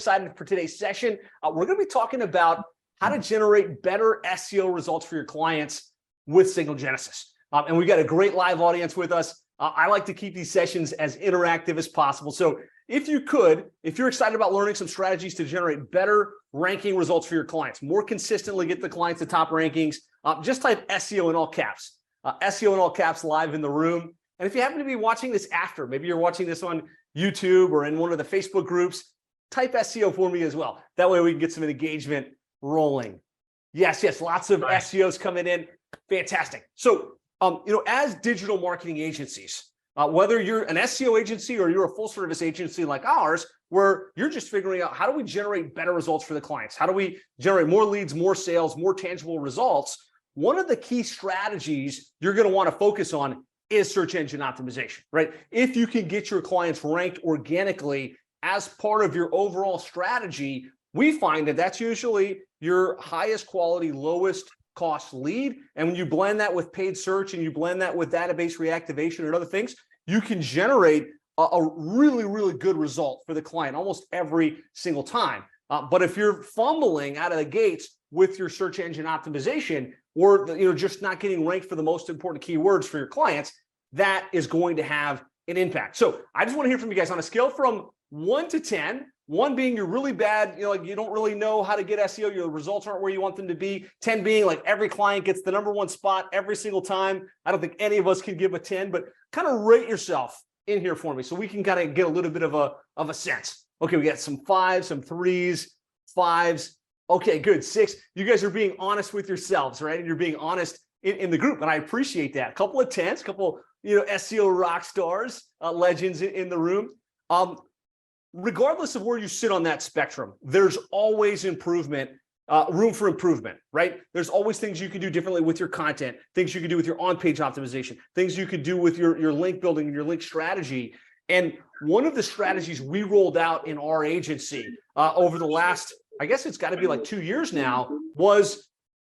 excited for today's session. We're going to be talking about how to generate better SEO results for your clients with Signal Genesys. And we've got a great live audience with us. I like to keep these sessions as interactive as possible. So if you're excited about learning some strategies to generate better ranking results for your clients, more consistently get the clients to top rankings, just type SEO in all caps. SEO in all caps live in the room. And if you happen to be watching this after, maybe you're watching this on YouTube or in one of the Facebook groups, type SEO for me as well. That way we can get some engagement rolling. Yes, lots of SEOs coming in. Fantastic. So, as digital marketing agencies, whether you're an SEO agency or you're a full service agency like ours, where you're just figuring out how do we generate better results for the clients? How do we generate more leads, more sales, more tangible results? One of the key strategies you're going to want to focus on is search engine optimization, right? If you can get your clients ranked organically as part of your overall strategy, we find that that's usually your highest quality, lowest cost lead. And when you blend that with paid search and you blend that with database reactivation and other things, you can generate a really, really good result for the client almost every single time. But if you're fumbling out of the gates with your search engine optimization, or just not getting ranked for the most important keywords for your clients, that is going to have an impact. So I just want to hear from you guys on a scale from 1 to 10, 1 being you're really bad, like you don't really know how to get SEO, your results aren't where you want them to be, 10 being like every client gets the #1 spot every single time. I don't think any of us can give a 10, but kind of rate yourself in here for me so we can kind of get a little bit of a sense. Okay, we got some 5s, some 3s, 5s. Okay, good. 6. You guys are being honest with yourselves, right? And you're being honest in the group, and I appreciate that. A couple of 10s, a couple, SEO rock stars, legends in the room. Regardless of where you sit on that spectrum, there's always improvement, room for improvement, right? There's always things you can do differently with your content, things you can do with your on-page optimization, things you could do with your link building and your link strategy. And one of the strategies we rolled out in our agency over the last, I guess it's got to be like 2 years now, was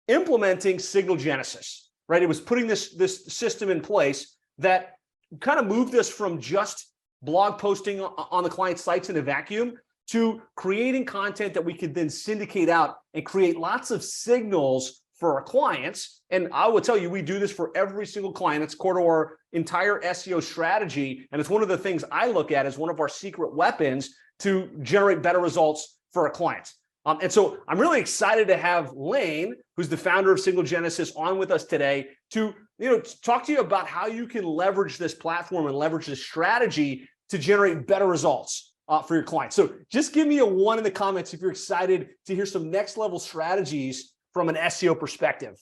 implementing Signal Genesys, right? It was putting this system in place that kind of moved us from just blog posting on the client sites in a vacuum to creating content that we could then syndicate out and create lots of signals for our clients. And I will tell you, we do this for every single client. It's core to our entire SEO strategy. And it's one of the things I look at as one of our secret weapons to generate better results for our clients. And so I'm really excited to have Lane, who's the founder of Signal Genesys, on with us today to talk to you about how you can leverage this platform and leverage this strategy to generate better results for your clients. So just give me a 1 in the comments if you're excited to hear some next level strategies from an SEO perspective.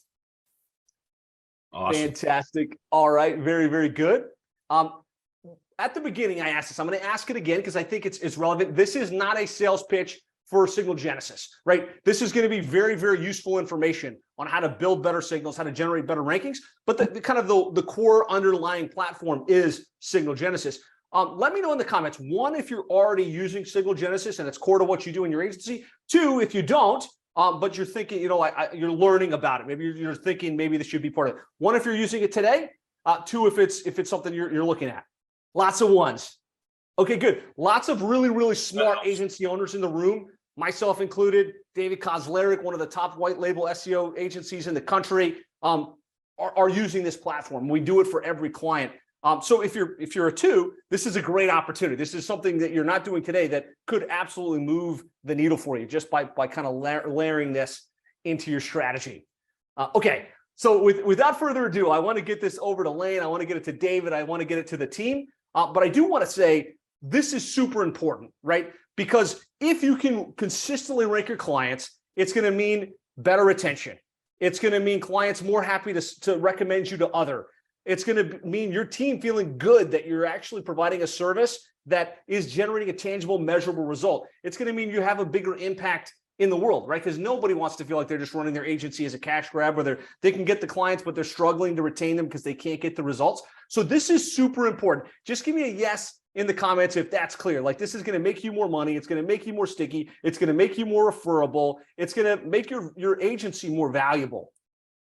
Awesome. Fantastic. All right. Very, very good. At the beginning, I asked this. I'm going to ask it again because I think it's relevant. This is not a sales pitch for Signal Genesys, right? This is going to be very, very useful information on how to build better signals, how to generate better rankings. But the core underlying platform is Signal Genesys. Let me know in the comments, 1, if you're already using Signal Genesys and it's core to what you do in your agency. 2, if you don't, but you're thinking, you're learning about it. Maybe you're thinking maybe this should be part of it. 1, if you're using it today. 2, if it's something you're looking at. Lots of 1s. Okay, good. Lots of really, really smart agency owners in the room, myself included. David Kozleric, one of the top white label SEO agencies in the country, are using this platform. We do it for every client. So if you're a 2, this is a great opportunity. This is something that you're not doing today that could absolutely move the needle for you just by kind of layering this into your strategy. Okay, so without further ado, I want to get this over to Lane. I want to get it to David. I want to get it to the team. But I do want to say this is super important, right? Because if you can consistently rank your clients, it's going to mean better retention. It's going to mean clients more happy to recommend you to other. It's going to mean your team feeling good that you're actually providing a service that is generating a tangible, measurable result. It's going to mean you have a bigger impact in the world, right? Because nobody wants to feel like they're just running their agency as a cash grab, where they can get the clients, but they're struggling to retain them because they can't get the results. So this is super important. Just give me a yes in the comments if that's clear. Like, this is going to make you more money. It's going to make you more sticky. It's going to make you more referable. It's going to make your agency more valuable.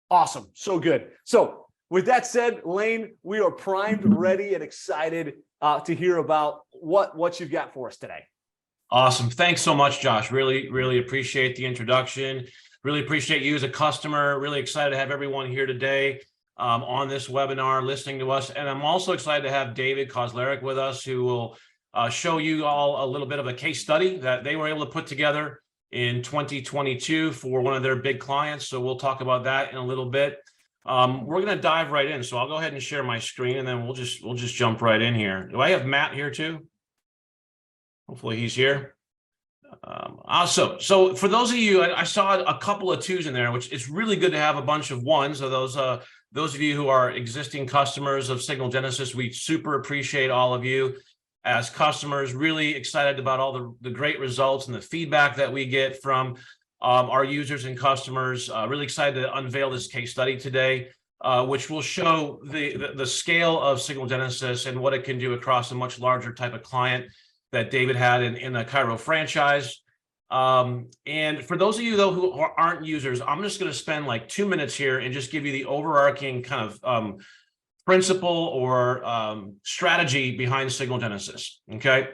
Awesome. So good. So with that said, Lane, we are primed, ready, and excited to hear about what you've got for us today. Awesome. Thanks so much, Josh. Really, really appreciate the introduction. Really appreciate you as a customer. Really excited to have everyone here today on this webinar listening to us. And I'm also excited to have David Kozleric with us, who will show you all a little bit of a case study that they were able to put together in 2022 for one of their big clients. So we'll talk about that in a little bit. We're going to dive right in. So I'll go ahead and share my screen, and then we'll just jump right in here. Do I have Matt here too? Hopefully he's here. Awesome. So for those of you, I saw a couple of twos in there, which it's really good to have a bunch of ones. So those of you who are existing customers of Signal Genesys, we super appreciate all of you as customers. Really excited about all the great results and the feedback that we get from our users and customers. Really excited to unveil this case study today, which will show the scale of Signal Genesys and what it can do across a much larger type of client that David had in the Cairo franchise. And for those of you, though, who aren't users, I'm just going to spend like 2 minutes here and just give you the overarching kind of principle or strategy behind Signal Genesys. Okay.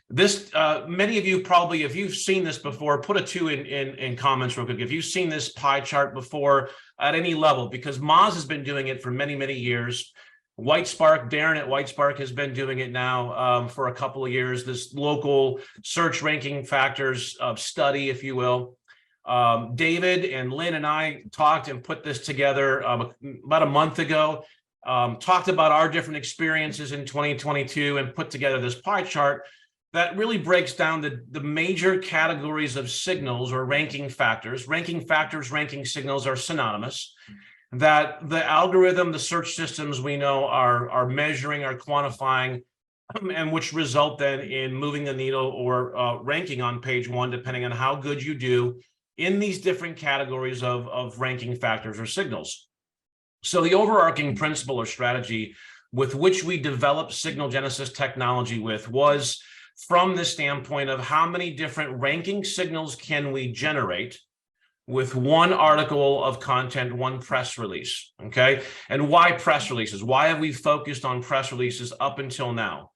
This, many of you probably, if you've seen this before, put a 2 in comments real quick. If you've seen this pie chart before at any level, because Moz has been doing it for many, many years. Whitespark, Darren at Whitespark has been doing it now for a couple of years, this local search ranking factors study, if you will. David and Lynn and I talked and put this together about a month ago, talked about our different experiences in 2022 and put together this pie chart that really breaks down the major categories of signals or ranking factors. Ranking factors, ranking signals are synonymous. That the algorithm, the search systems we know are measuring, are quantifying, and which result then in moving the needle or ranking on page 1, depending on how good you do in these different categories of ranking factors or signals. So the overarching principle or strategy with which we developed Signal Genesys technology was from the standpoint of how many different ranking signals can we generate with one article of content, one press release, okay? And why press releases? Why have we focused on press releases up until now?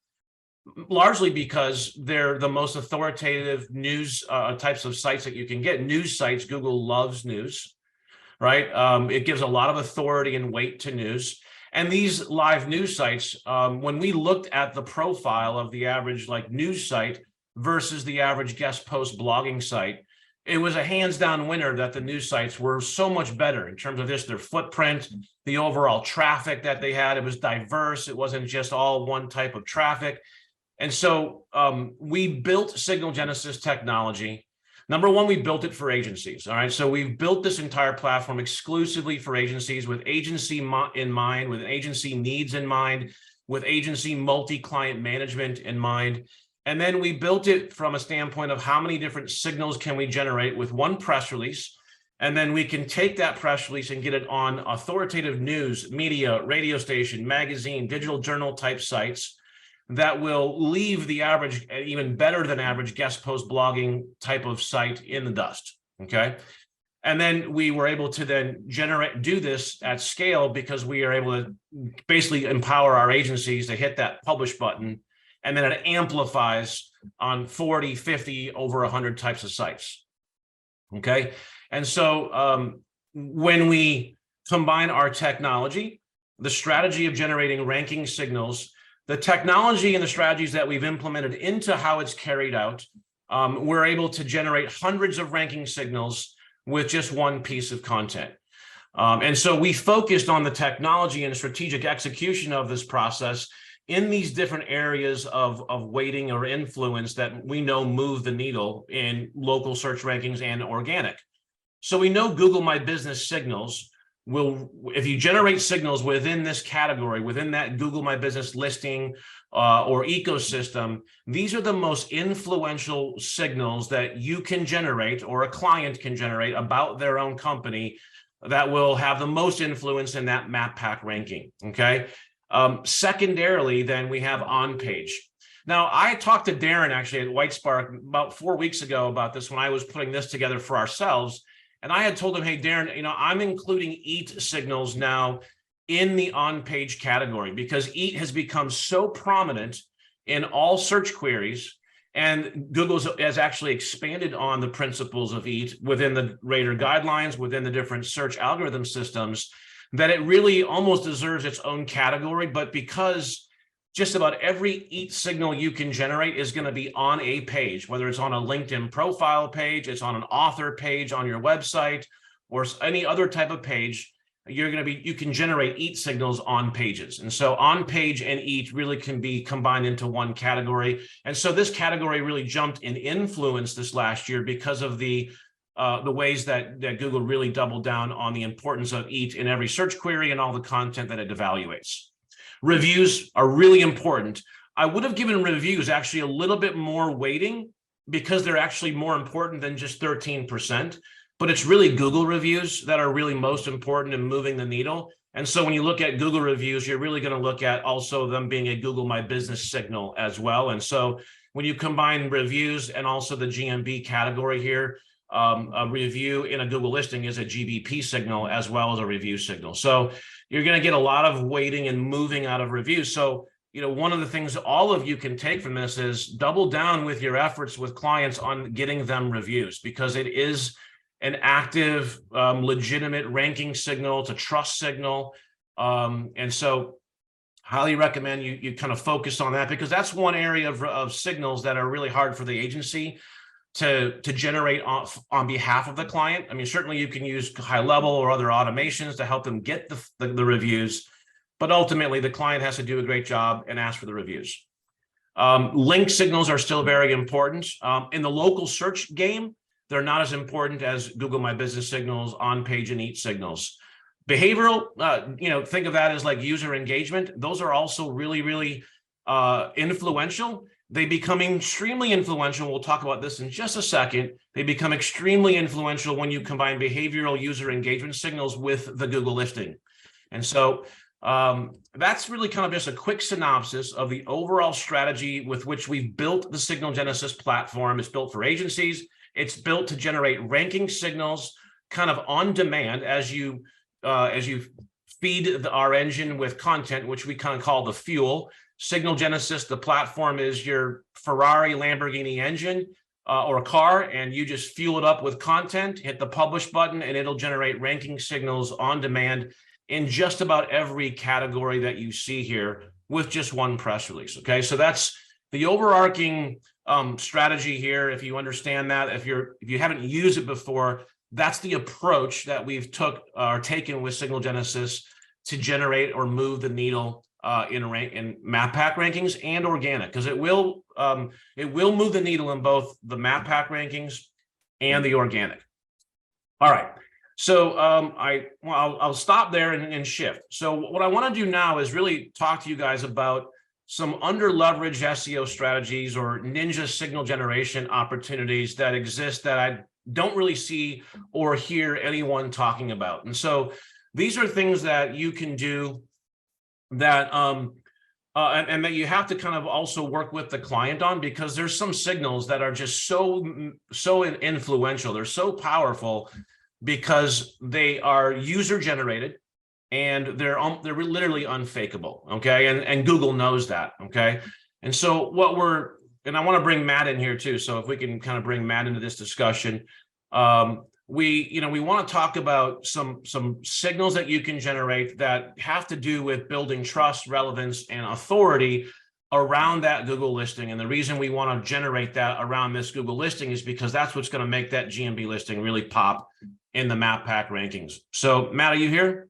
Largely because they're the most authoritative news types of sites that you can get. News sites, Google loves news, right? It gives a lot of authority and weight to news. And these live news sites, when we looked at the profile of the average news site versus the average guest post blogging site, it was a hands down winner that the news sites were so much better in terms of just their footprint, the overall traffic that they had. It was diverse. It wasn't just all one type of traffic. And so we built Signal Genesys technology. Number one, we built it for agencies. All right. So we've built this entire platform exclusively for agencies with agency in mind, with agency needs in mind, with agency multi-client management in mind. And then we built it from a standpoint of how many different signals can we generate with one press release. And then we can take that press release and get it on authoritative news, media, radio station, magazine, digital journal type sites that will leave the average, even better than average guest post blogging type of site in the dust. Okay. And then we were able to then do this at scale because we are able to basically empower our agencies to hit that publish button. And then it amplifies on 40, 50, over 100 types of sites. Okay. And so when we combine our technology, the strategy of generating ranking signals, the technology and the strategies that we've implemented into how it's carried out, we're able to generate hundreds of ranking signals with just one piece of content. And so we focused on the technology and strategic execution of this process in these different areas of weighting or influence that we know move the needle in local search rankings and organic. So we know Google My Business signals will, if you generate signals within this category, within that Google My Business listing or ecosystem, these are the most influential signals that you can generate or a client can generate about their own company that will have the most influence in that map pack ranking, okay? Secondarily, then we have on page. Now, I talked to Darren actually at Whitespark about 4 weeks ago about this when I was putting this together for ourselves. And I had told him, hey, Darren, I'm including EAT signals now in the on-page category because EAT has become so prominent in all search queries. And Google has actually expanded on the principles of EAT within the rater guidelines, within the different search algorithm systems, that it really almost deserves its own category. But because just about every EAT signal you can generate is going to be on a page, whether it's on a LinkedIn profile page, it's on an author page on your website, or any other type of page, you can generate EAT signals on pages. And so on page and EAT really can be combined into one category. And so this category really jumped in influence this last year because of the ways that Google really doubled down on the importance of EAT in every search query and all the content that it evaluates. Reviews are really important. I would have given reviews actually a little bit more weighting because they're actually more important than just 13%. But it's really Google reviews that are really most important in moving the needle. And so when you look at Google reviews, you're really going to look at also them being a Google My Business signal as well. And so when you combine reviews and also the GMB category here, a review in a Google listing is a GBP signal as well as a review signal. So you're going to get a lot of weighting and moving out of reviews. So, one of the things all of you can take from this is double down with your efforts with clients on getting them reviews, because it is an active, legitimate ranking signal. It's a trust signal. And so highly recommend you kind of focus on that, because that's one area of signals that are really hard for the agency to generate on behalf of the client. I mean, certainly you can use high level or other automations to help them get the reviews, but ultimately the client has to do a great job and ask for the reviews. Link signals are still very important. In the local search game, they're not as important as Google My Business signals, on-page and EAT signals. Behavioral, think of that as like user engagement. Those are also really, really influential. They become extremely influential. We'll talk about this in just a second. They become extremely influential when you combine behavioral user engagement signals with the Google listing. And so that's really kind of just a quick synopsis of the overall strategy with which we've built the Signal Genesys platform. It's built for agencies. It's built to generate ranking signals kind of on demand as you feed our engine with content, which we kind of call the fuel. Signal Genesys, the platform, is your Ferrari, Lamborghini engine or a car, and you just fuel it up with content, hit the publish button, and it'll generate ranking signals on demand in just about every category that you see here with just one press release. Okay, so that's the overarching strategy here. If you understand that, if you haven't used it before, that's the approach that we've taken with Signal Genesys to generate or move the needle in map pack rankings and organic, because it will move the needle in both the map pack rankings and the organic. All right, so I'll stop there and shift. So what I want to do now is really talk to you guys about some under-leveraged SEO strategies or ninja signal generation opportunities that exist that I don't really see or hear anyone talking about. And so these are things that you can do that and that you have to kind of also work with the client on, because there's some signals that are just so influential. They're so powerful because they are user generated and they're literally unfakeable. Okay, and Google knows that. Okay, and so I want to bring Matt in here too. So if we can kind of bring Matt into this discussion. We want to talk about some signals that you can generate that have to do with building trust, relevance, and authority around that Google listing. And the reason we want to generate that around this Google listing is because that's what's going to make that GMB listing really pop in the map pack rankings. So Matt, are you here?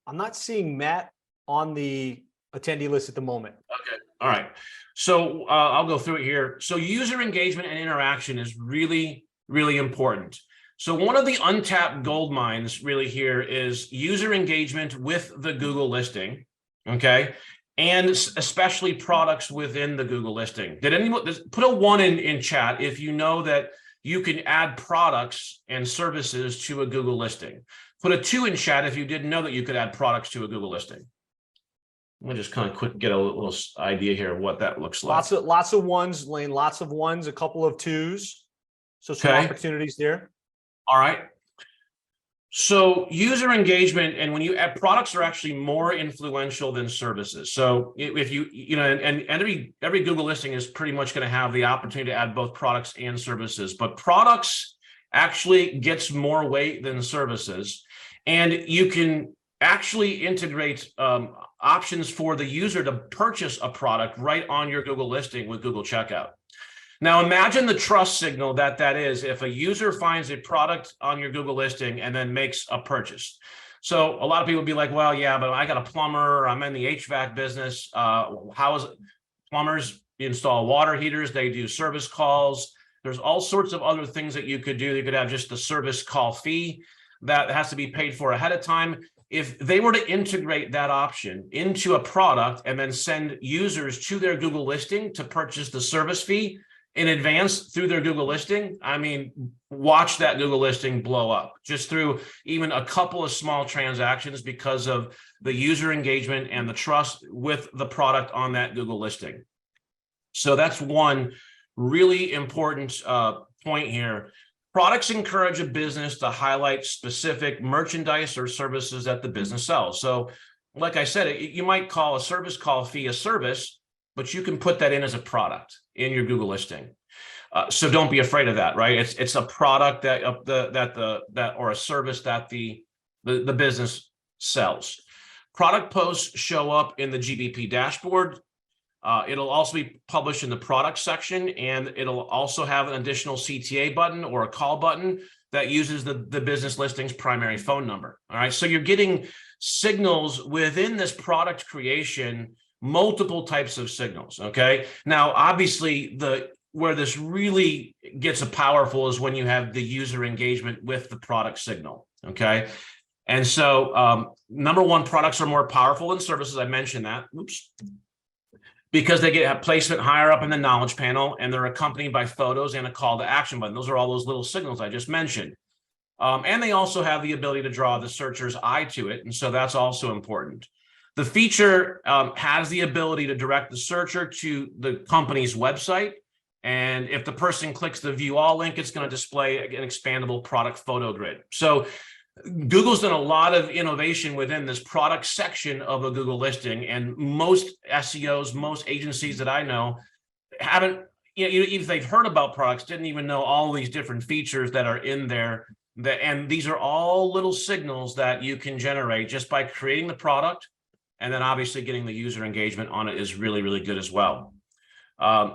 I'm not seeing Matt on the attendee list at the moment. Okay. All right. So I'll go through it here. So user engagement and interaction is really, really important. So one of the untapped gold mines really here is user engagement with the Google listing, okay? And especially products within the Google listing. Did anyone put a 1 in chat if you know that you can add products and services to a Google listing? Put a 2 in chat if you didn't know that you could add products to a Google listing. Let me just kind of get a little idea here of what that looks like. Lots of 1s, Lane, lots of 1s, a couple of 2s. So some opportunities there. All right. So user engagement, and when you add products, are actually more influential than services. So if and every Google listing is pretty much going to have the opportunity to add both products and services, but products actually gets more weight than services. And you can actually integrate options for the user to purchase a product right on your Google listing with Google Checkout. Now, imagine the trust signal that is if a user finds a product on your Google listing and then makes a purchase. So a lot of people would be like, well, yeah, but I got a plumber, I'm in the HVAC business. How is it? Plumbers install water heaters, they do service calls. There's all sorts of other things that you could do. You could have just the service call fee that has to be paid for ahead of time. If they were to integrate that option into a product and then send users to their Google listing to purchase the service fee in advance through their Google listing, I mean, watch that Google listing blow up just through even a couple of small transactions because of the user engagement and the trust with the product on that Google listing. So that's one really important point here. Products encourage a business to highlight specific merchandise or services that the business sells. So like I said, you might call a service call fee a service, but you can put that in as a product in your Google listing. So don't be afraid of that, right? It's a product or a service that the business sells. Product posts show up in the GBP dashboard. It'll also be published in the product section, and it'll also have an additional CTA button or a call button that uses the business listing's primary phone number. All right, so you're getting signals within this product creation, multiple types of signals. Okay, now obviously where this really gets powerful is when you have the user engagement with the product signal. Okay, and so number one, products are more powerful than services. I mentioned that. Oops. Because they get placement higher up in the knowledge panel, and they're accompanied by photos and a call to action button. Those are all those little signals I just mentioned. And they also have the ability to draw the searcher's eye to it. And so that's also important. The feature has the ability to direct the searcher to the company's website. And if the person clicks the view all link, it's going to display an expandable product photo grid. So Google's done a lot of innovation within this product section of a Google listing, and most SEOs, most agencies that I know haven't, even if they've heard about products, didn't even know all these different features that are in there. And these are all little signals that you can generate just by creating the product, and then obviously getting the user engagement on it is really, really good as well.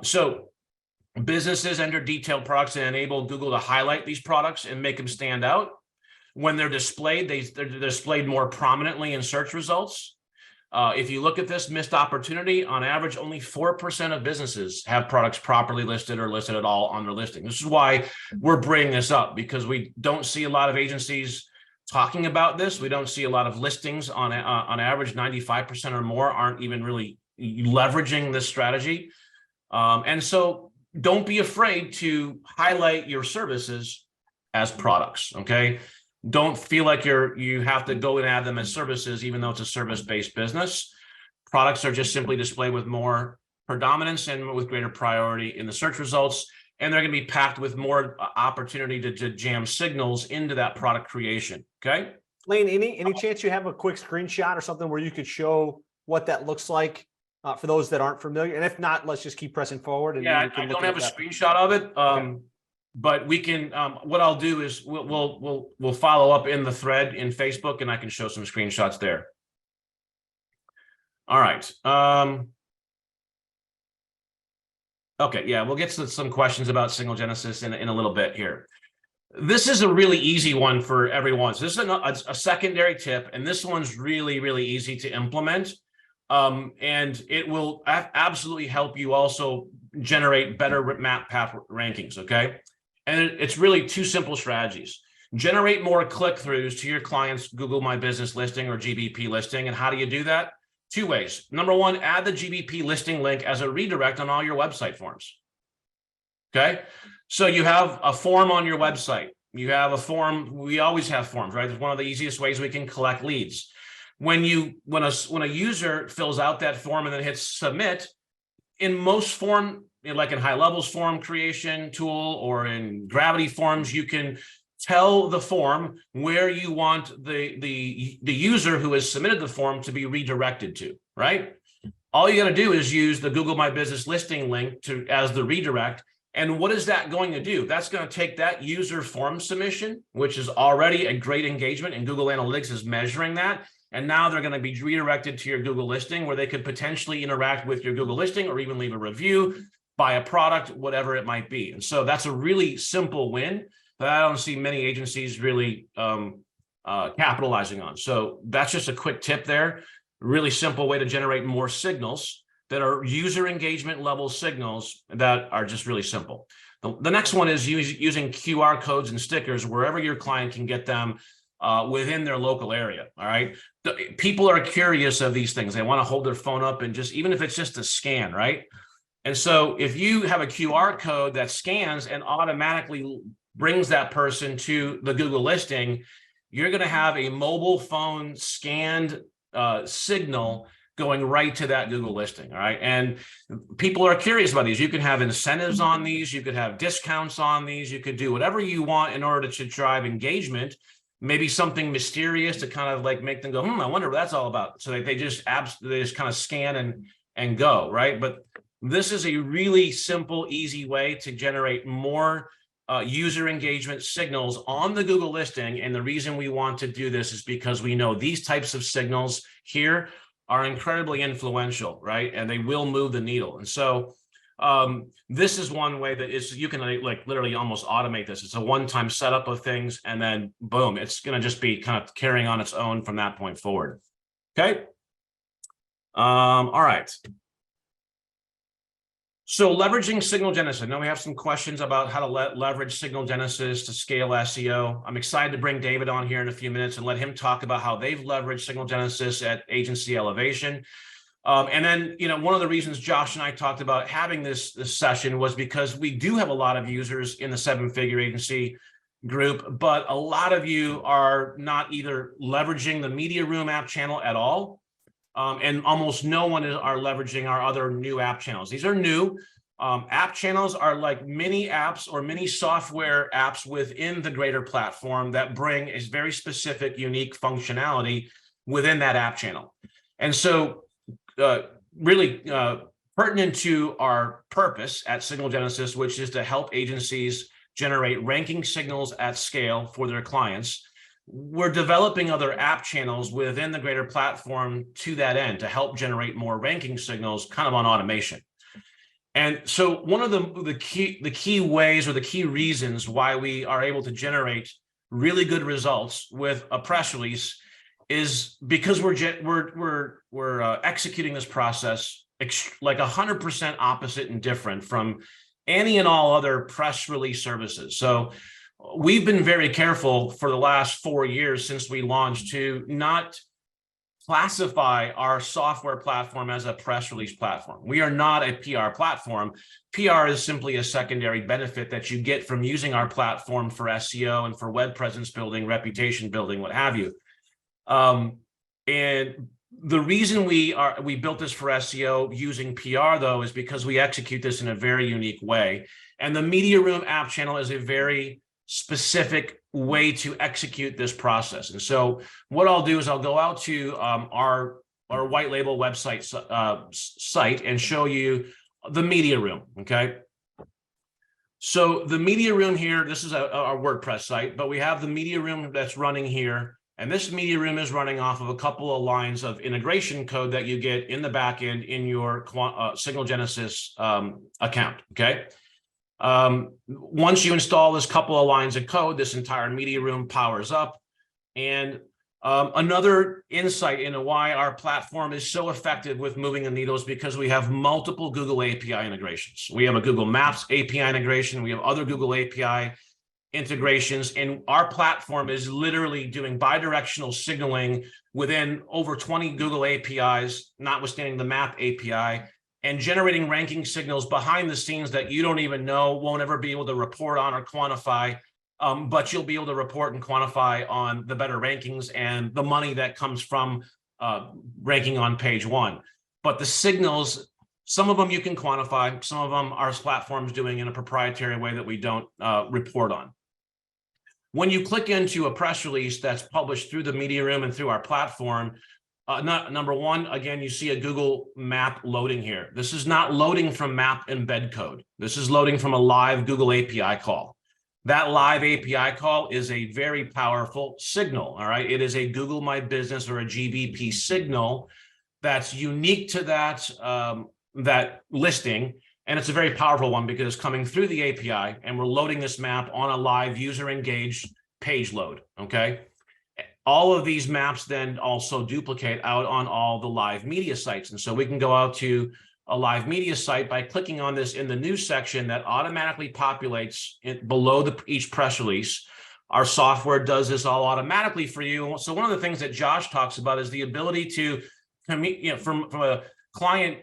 So businesses enter detailed products and enable Google to highlight these products and make them stand out. When they're displayed, they're displayed more prominently in search results. If you look at this missed opportunity, on average, only 4% of businesses have products properly listed or listed at all on their listing. This is why we're bringing this up, because we don't see a lot of agencies talking about this. We don't see a lot of listings on average. 95% or more aren't even really leveraging this strategy. And so don't be afraid to highlight your services as products, okay? Don't feel like you have to go and add them as services, even though it's a service-based business. Products are just simply displayed with more predominance and with greater priority in the search results, and they're going to be packed with more opportunity to jam signals into that product creation. Okay, Lane, any chance you have a quick screenshot or something where you could show what that looks like for those that aren't familiar? And if not, let's just keep pressing forward. And yeah, I don't have a screenshot of it. Okay. But we can, what I'll do is we'll follow up in the thread in Facebook, and I can show some screenshots there. All right. Okay, yeah, we'll get to some questions about Signal Genesys in a little bit here. This is a really easy one for everyone. So this is a secondary tip, and this one's really, really easy to implement. And it will absolutely help you also generate better map path rankings, okay? And it's really two simple strategies. Generate more click-throughs to your client's Google My Business listing or GBP listing. And how do you do that? Two ways. Number one, add the GBP listing link as a redirect on all your website forms. Okay? So you have a form on your website. You have a form. We always have forms, right? It's one of the easiest ways we can collect leads. When a user fills out that form and then hits submit, in most form, like in high levels form creation tool or in Gravity forms, you can tell the form where you want the user who has submitted the form to be redirected to, right? All you got to do is use the Google My Business listing link as the redirect. And what is that going to do? That's going to take that user form submission, which is already a great engagement, and Google Analytics is measuring that. And now they're going to be redirected to your Google listing, where they could potentially interact with your Google listing or even leave a review, buy a product, whatever it might be. And so that's a really simple win that I don't see many agencies really capitalizing on. So that's just a quick tip there. Really simple way to generate more signals that are user engagement level signals that are just really simple. The next one is using QR codes and stickers wherever your client can get them within their local area. All right. People are curious of these things. They want to hold their phone up and just, even if it's just a scan, right? And so if you have a QR code that scans and automatically brings that person to the Google listing, you're going to have a mobile phone scanned signal going right to that Google listing. All right. And people are curious about these. You can have incentives on these. You could have discounts on these. You could do whatever you want in order to drive engagement, maybe something mysterious to kind of like make them go, I wonder what that's all about. So they just kind of scan and go, right? But this is a really simple, easy way to generate more user engagement signals on the Google listing. And the reason we want to do this is because we know these types of signals here are incredibly influential, right? And they will move the needle. And so this is one way that you can like literally almost automate this. It's a one-time setup of things, and then boom, it's going to just be kind of carrying on its own from that point forward. Okay. All right. So leveraging Signal Genesys. Now we have some questions about how to leverage Signal Genesys to scale SEO. I'm excited to bring David on here in a few minutes and let him talk about how they've leveraged Signal Genesys at Agency Elevation. And then, one of the reasons Josh and I talked about having this session was because we do have a lot of users in the 7-figure agency group, but a lot of you are not either leveraging the Media Room app channel at all, and almost no one are leveraging our other new app channels. These are new. App channels are like mini apps or mini software apps within the greater platform that bring a very specific, unique functionality within that app channel. And so really pertinent to our purpose at Signal Genesys, which is to help agencies generate ranking signals at scale for their clients. We're developing other app channels within the greater platform to that end to help generate more ranking signals kind of on automation. And so one of the key ways or the key reasons why we are able to generate really good results with a press release is because we're executing this process like 100% opposite and different from any and all other press release services. So we've been very careful for the last 4 years since we launched to not classify our software platform as a press release platform. We are not a PR platform. PR is simply a secondary benefit that you get from using our platform for SEO and for web presence building, reputation building, what have you. And the reason we built this for SEO using PR, though, is because we execute this in a very unique way. And the Media Room app channel is a very specific way to execute this process. And so what I'll do is I'll go out to our white label website site and show you the Media Room. Okay. So the Media Room here, this is our WordPress site, but we have the Media Room that's running here. And this Media Room is running off of a couple of lines of integration code that you get in the backend in your Signal Genesys account. Okay. Once you install this couple of lines of code, this entire Media Room powers up. And another insight into why our platform is so effective with moving the needle is because we have multiple Google API integrations. We have a Google Maps API integration. We have other Google API integrations, and our platform is literally doing bidirectional signaling within over 20 Google APIs, notwithstanding the Map API, and generating ranking signals behind the scenes that you don't even know, won't ever be able to report on or quantify, but you'll be able to report and quantify on the better rankings and the money that comes from ranking on page 1. But the signals, some of them you can quantify, some of them our platform's doing in a proprietary way that we don't report on. When you click into a press release that's published through the media room and through our platform, number one, again, you see a Google map loading here. This is not loading from map embed code. This is loading from a live Google API call. That live API call is a very powerful signal, all right? It is a Google My Business or a GBP signal that's unique to that, that listing. And it's a very powerful one because it's coming through the API and we're loading this map on a live user engaged page load, okay? All of these maps then also duplicate out on all the live media sites. And so we can go out to a live media site by clicking on this in the news section that automatically populates below each press release. Our software does this all automatically for you. So one of the things that Josh talks about is the ability to, from a client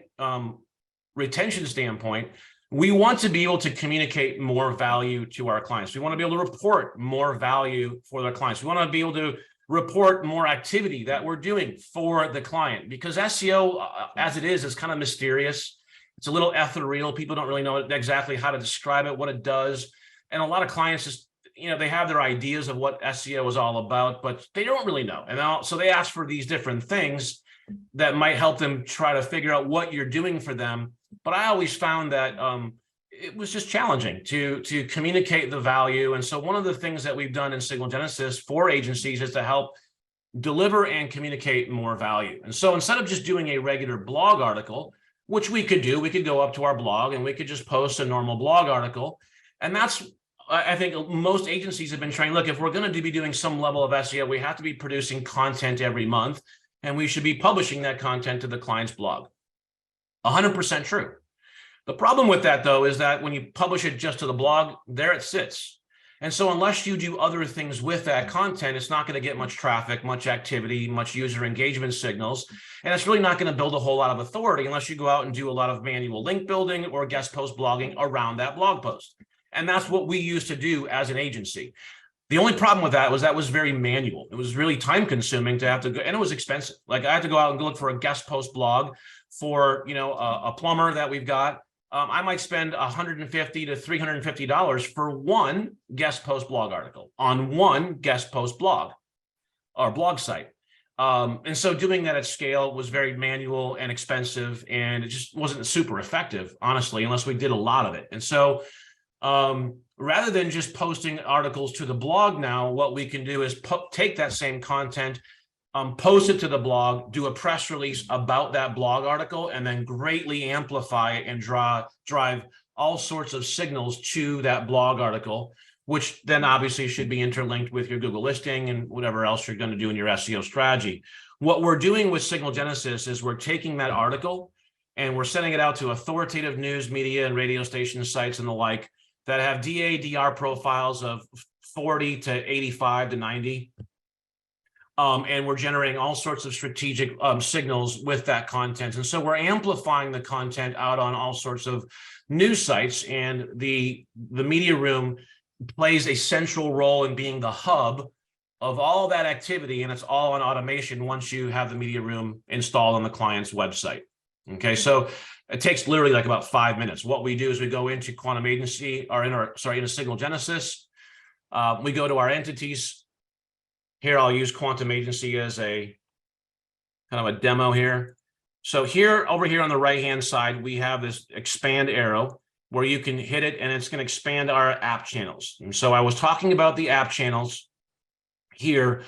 retention standpoint, we want to be able to communicate more value to our clients. We want to be able to report more value for their clients. We want to be able to report more activity that we're doing for the client, because SEO as it is kind of mysterious. It's a little ethereal. People don't really know exactly how to describe it, what it does. And a lot of clients just, they have their ideas of what SEO is all about, but they don't really know. And so they ask for these different things that might help them try to figure out what you're doing for them. But I always found that it was just challenging to communicate the value. And so one of the things that we've done in Signal Genesys for agencies is to help deliver and communicate more value. And so instead of just doing a regular blog article, which we could do, we could go up to our blog and we could just post a normal blog article. And that's, I think most agencies have been trying, look, if we're going to be doing some level of SEO, we have to be producing content every month, and we should be publishing that content to the client's blog. 100% true. The problem with that, though, is that when you publish it just to the blog, there it sits. And so unless you do other things with that content, it's not going to get much traffic, much activity, much user engagement signals. And it's really not going to build a whole lot of authority unless you go out and do a lot of manual link building or guest post blogging around that blog post. And that's what we used to do as an agency. The only problem with that was very manual. It was really time consuming to have to go, and it was expensive. Like I had to go out and look for a guest post blog for, a plumber that we've got. I might spend $150 to $350 for one guest post blog article on one guest post blog or blog site. And so doing that at scale was very manual and expensive, and it just wasn't super effective, honestly, unless we did a lot of it. And so rather than just posting articles to the blog now, what we can do is take that same content, post it to the blog, do a press release about that blog article, and then greatly amplify it and drive all sorts of signals to that blog article, which then obviously should be interlinked with your Google listing and whatever else you're going to do in your SEO strategy. What we're doing with Signal Genesys is we're taking that article and we're sending it out to authoritative news media and radio station sites and the like that have DA/DR profiles of 40 to 85 to 90. And we're generating all sorts of strategic signals with that content. And so we're amplifying the content out on all sorts of news sites, and the media room plays a central role in being the hub of all that activity, and it's all on automation once you have the media room installed on the client's website. Okay, so it takes literally like about 5 minutes. What we do is we go into Quantum Agency, or into Signal Genesys. We go to our entities. Here, I'll use Quantum Agency as a kind of a demo here. So over here on the right-hand side, we have this expand arrow where you can hit it and it's going to expand our app channels. And so I was talking about the app channels here,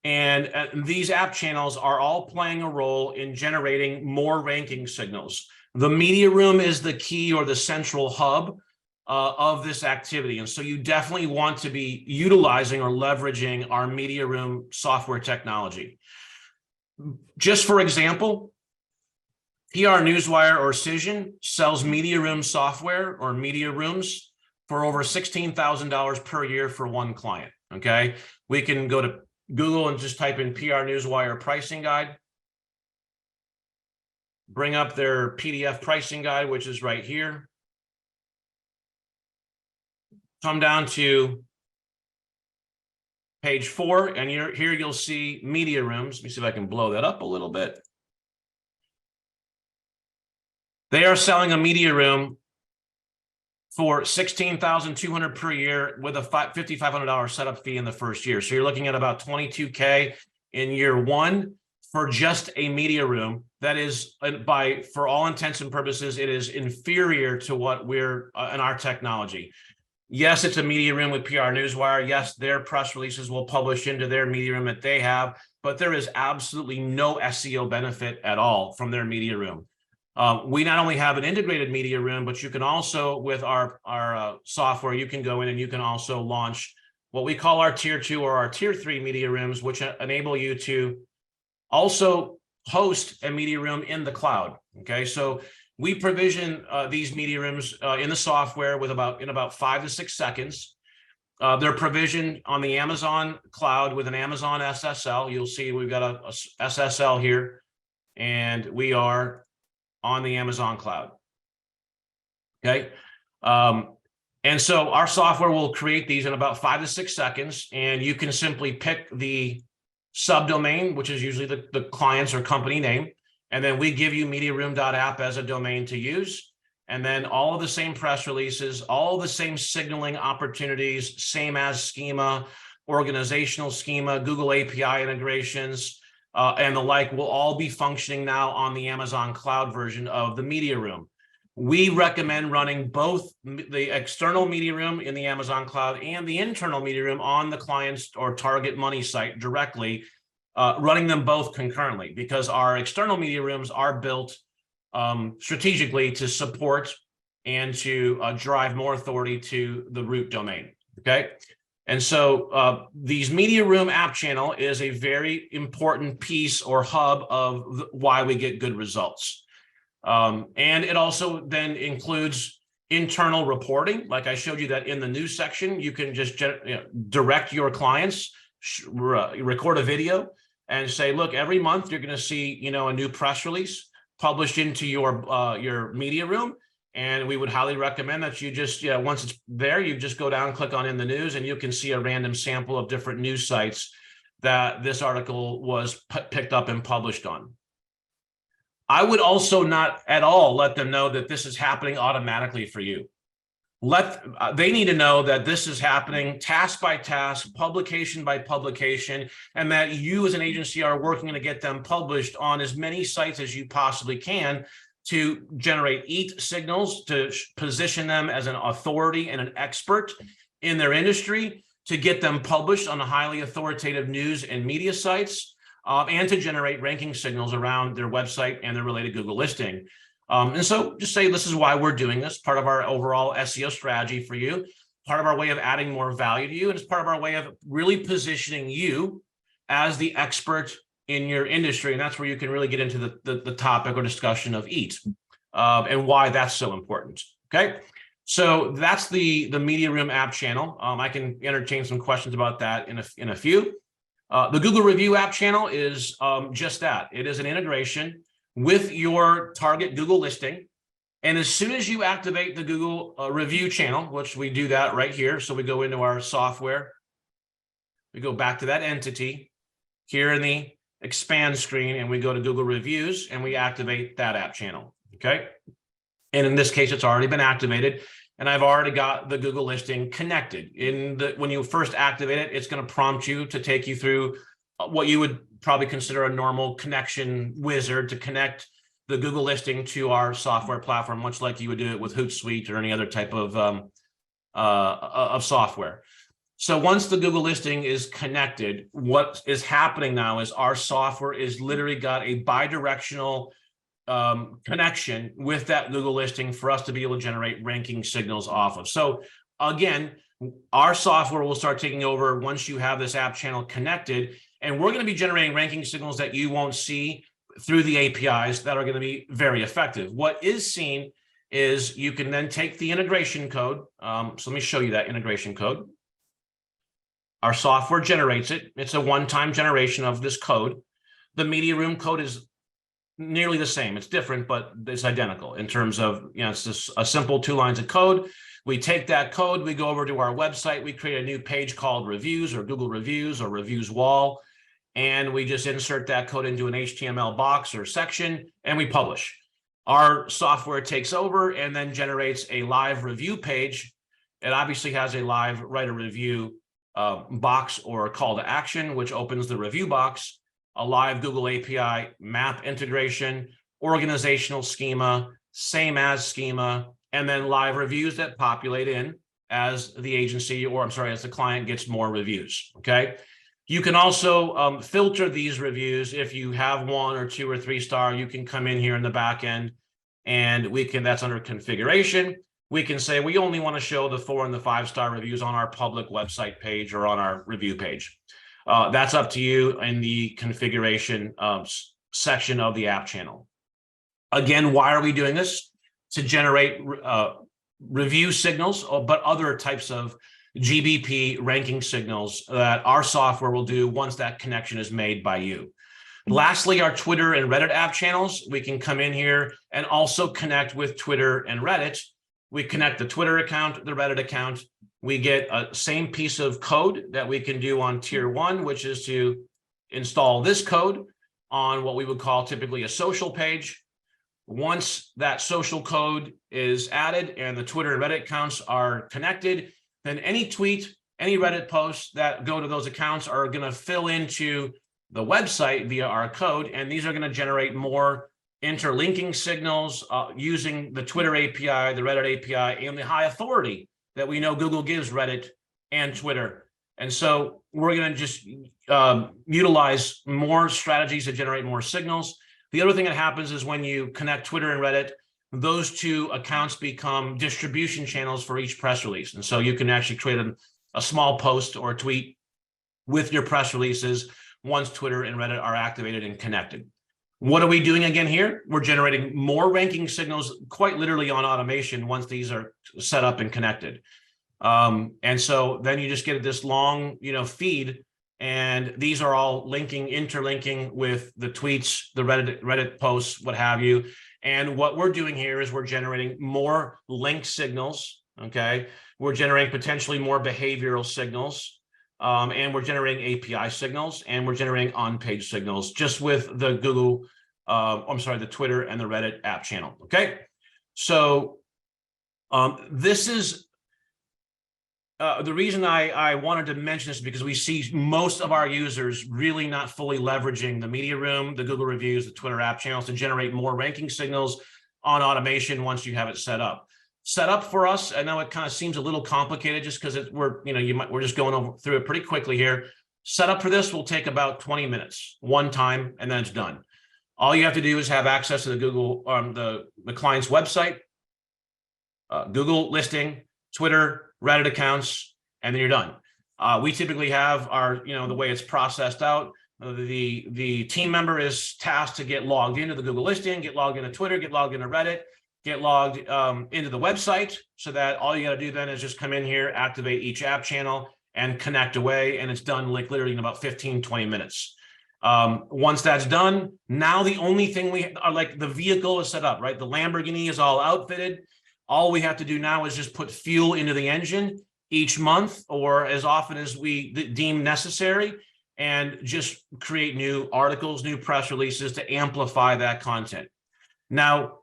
and these app channels are all playing a role in generating more ranking signals. The media room is the key or the central hub of this activity. And so you definitely want to be utilizing or leveraging our media room software technology. Just for example, PR Newswire or Cision sells media room software or media rooms for over $16,000 per year for one client. Okay, we can go to Google and just type in PR Newswire pricing guide, bring up their PDF pricing guide, which is right here. Come down to page 4, and here you'll see media rooms. Let me see if I can blow that up a little bit. They are selling a media room for $16,200 per year with a $5,500 setup fee in the first year. So you're looking at about $22K in year one for just a media room. That is, for all intents and purposes, it is inferior to what we're in our technology. Yes, it's a media room with PR Newswire. Yes, their press releases will publish into their media room that they have, but there is absolutely no SEO benefit at all from their media room. We not only have an integrated media room, but you can also, with our software, you can go in and you can also launch what we call our tier 2 or our tier 3 media rooms, which enable you to also host a media room in the cloud. Okay, so we provision these media rooms in the software in about 5 to 6 seconds. They're provisioned on the Amazon cloud with an Amazon SSL. You'll see we've got a SSL here, and we are on the Amazon cloud. Okay. And so our software will create these in about 5 to 6 seconds, and you can simply pick the subdomain, which is usually the client's or company name. And then we give you mediaroom.app as a domain to use. And then all of the same press releases, all the same signaling opportunities, same as schema, organizational schema, Google API integrations, and the like will all be functioning now on the Amazon cloud version of the media room. We recommend running both the external media room in the Amazon cloud and the internal media room on the client's or target money site directly, running them both concurrently, because our external media rooms are built strategically to support and to drive more authority to the root domain. Okay. And so these media room app channel is a very important piece or hub of why we get good results. And it also then includes internal reporting. Like I showed you that in the news section, you can just direct your clients, record a video and say, look, every month you're going to see, a new press release published into your media room. And we would highly recommend that you just, once it's there, you just go down, click on in the news, and you can see a random sample of different news sites that this article was picked up and published on. I would also not at all let them know that this is happening automatically for you. They need to know that this is happening task by task, publication by publication, and that you as an agency are working to get them published on as many sites as you possibly can to generate EAT signals, to position them as an authority and an expert in their industry, to get them published on highly authoritative news and media sites, and to generate ranking signals around their website and their related Google listing. And so just say, this is why we're doing this, part of our overall SEO strategy for you, part of our way of adding more value to you, and it's part of our way of really positioning you as the expert in your industry. And that's where you can really get into the topic or discussion of EAT and why that's so important. Okay. So that's the media room app channel. I can entertain some questions about that in a few. The Google review app channel is just that. It is an integration with your target Google listing. And as soon as you activate the Google review channel, which we do that right here. So we go into our software, we go back to that entity here in the expand screen, and we go to Google reviews and we activate that app channel. Okay. And in this case, it's already been activated, and I've already got the Google listing connected. When you first activate it, it's going to prompt you to take you through what you would probably consider a normal connection wizard to connect the Google listing to our software platform, much like you would do it with Hootsuite or any other type of software. So once the Google listing is connected, what is happening now is our software is literally got a bidirectional connection with that Google listing for us to be able to generate ranking signals off of. So again, our software will start taking over once you have this app channel connected, and we're going to be generating ranking signals that you won't see through the APIs that are going to be very effective. What is seen is you can then take the integration code. So let me show you that integration code. Our software generates it. It's a one-time generation of this code. The media room code is nearly the same. It's different, but it's identical in terms of, it's just a simple 2 lines of code. We take that code, we go over to our website, we create a new page called reviews or Google reviews or reviews wall, and we just insert that code into an HTML box or section, and we publish. Our software takes over and then generates a live review page. It obviously has a live write a review box or a call to action, which opens the review box, a live Google API map integration, organizational schema, same as schema, and then live reviews that populate in as the agency, or I'm sorry, as the client gets more reviews, okay? You can also filter these reviews. If you have 1 or 2 or 3 star, you can come in here in the back end and we can, that's under configuration. We can say we only want to show the 4 and the 5 star reviews on our public website page or on our review page. That's up to you in the configuration section of the app channel. Again, why are we doing this? To generate review signals, but other types of GBP ranking signals that our software will do once that connection is made by you. Lastly, our Twitter and Reddit app channels. We can come in here and also connect with Twitter and Reddit. We connect the Twitter account, the Reddit account. We get a same piece of code that we can do on tier 1, which is to install this code on what we would call typically a social page. Once that social code is added and the Twitter and Reddit accounts are connected, then any tweet, any Reddit posts that go to those accounts are going to fill into the website via our code, and these are going to generate more interlinking signals using the Twitter API, the Reddit API, and the high authority that we know Google gives Reddit and Twitter. And so we're going to just utilize more strategies to generate more signals. The other thing that happens is when you connect Twitter and Reddit, those 2 accounts become distribution channels for each press release. And so you can actually create a small post or a tweet with your press releases once Twitter and Reddit are activated and connected. What are we doing again here? We're generating more ranking signals quite literally on automation once these are set up and connected. And so then you just get this long, feed, and these are all interlinking with the tweets, the Reddit posts, what have you. And what we're doing here is we're generating more link signals, okay? We're generating potentially more behavioral signals, and we're generating API signals, and we're generating on-page signals just with the the Twitter and the Reddit app channel, okay? So this is the reason I wanted to mention this, because we see most of our users really not fully leveraging the media room, the Google reviews, the Twitter app channels to generate more ranking signals on automation once you have it set up. Set up for us, I know it kind of seems a little complicated just because we're just going through it pretty quickly here. Setup for this will take about 20 minutes, one time, and then it's done. All you have to do is have access to the Google, the client's website, Google listing, Twitter, Reddit accounts, and then you're done. We typically have our, the way it's processed out. The team member is tasked to get logged into the Google listing, get logged into Twitter, get logged into Reddit, get logged into the website, so that all you got to do then is just come in here, activate each app channel, and connect away, and it's done like literally in about 15, 20 minutes. Once that's done, now the only thing we are, like, the vehicle is set up, right? The Lamborghini is all outfitted. All we have to do now is just put fuel into the engine each month or as often as we deem necessary, and just create new articles, new press releases to amplify that content. Now,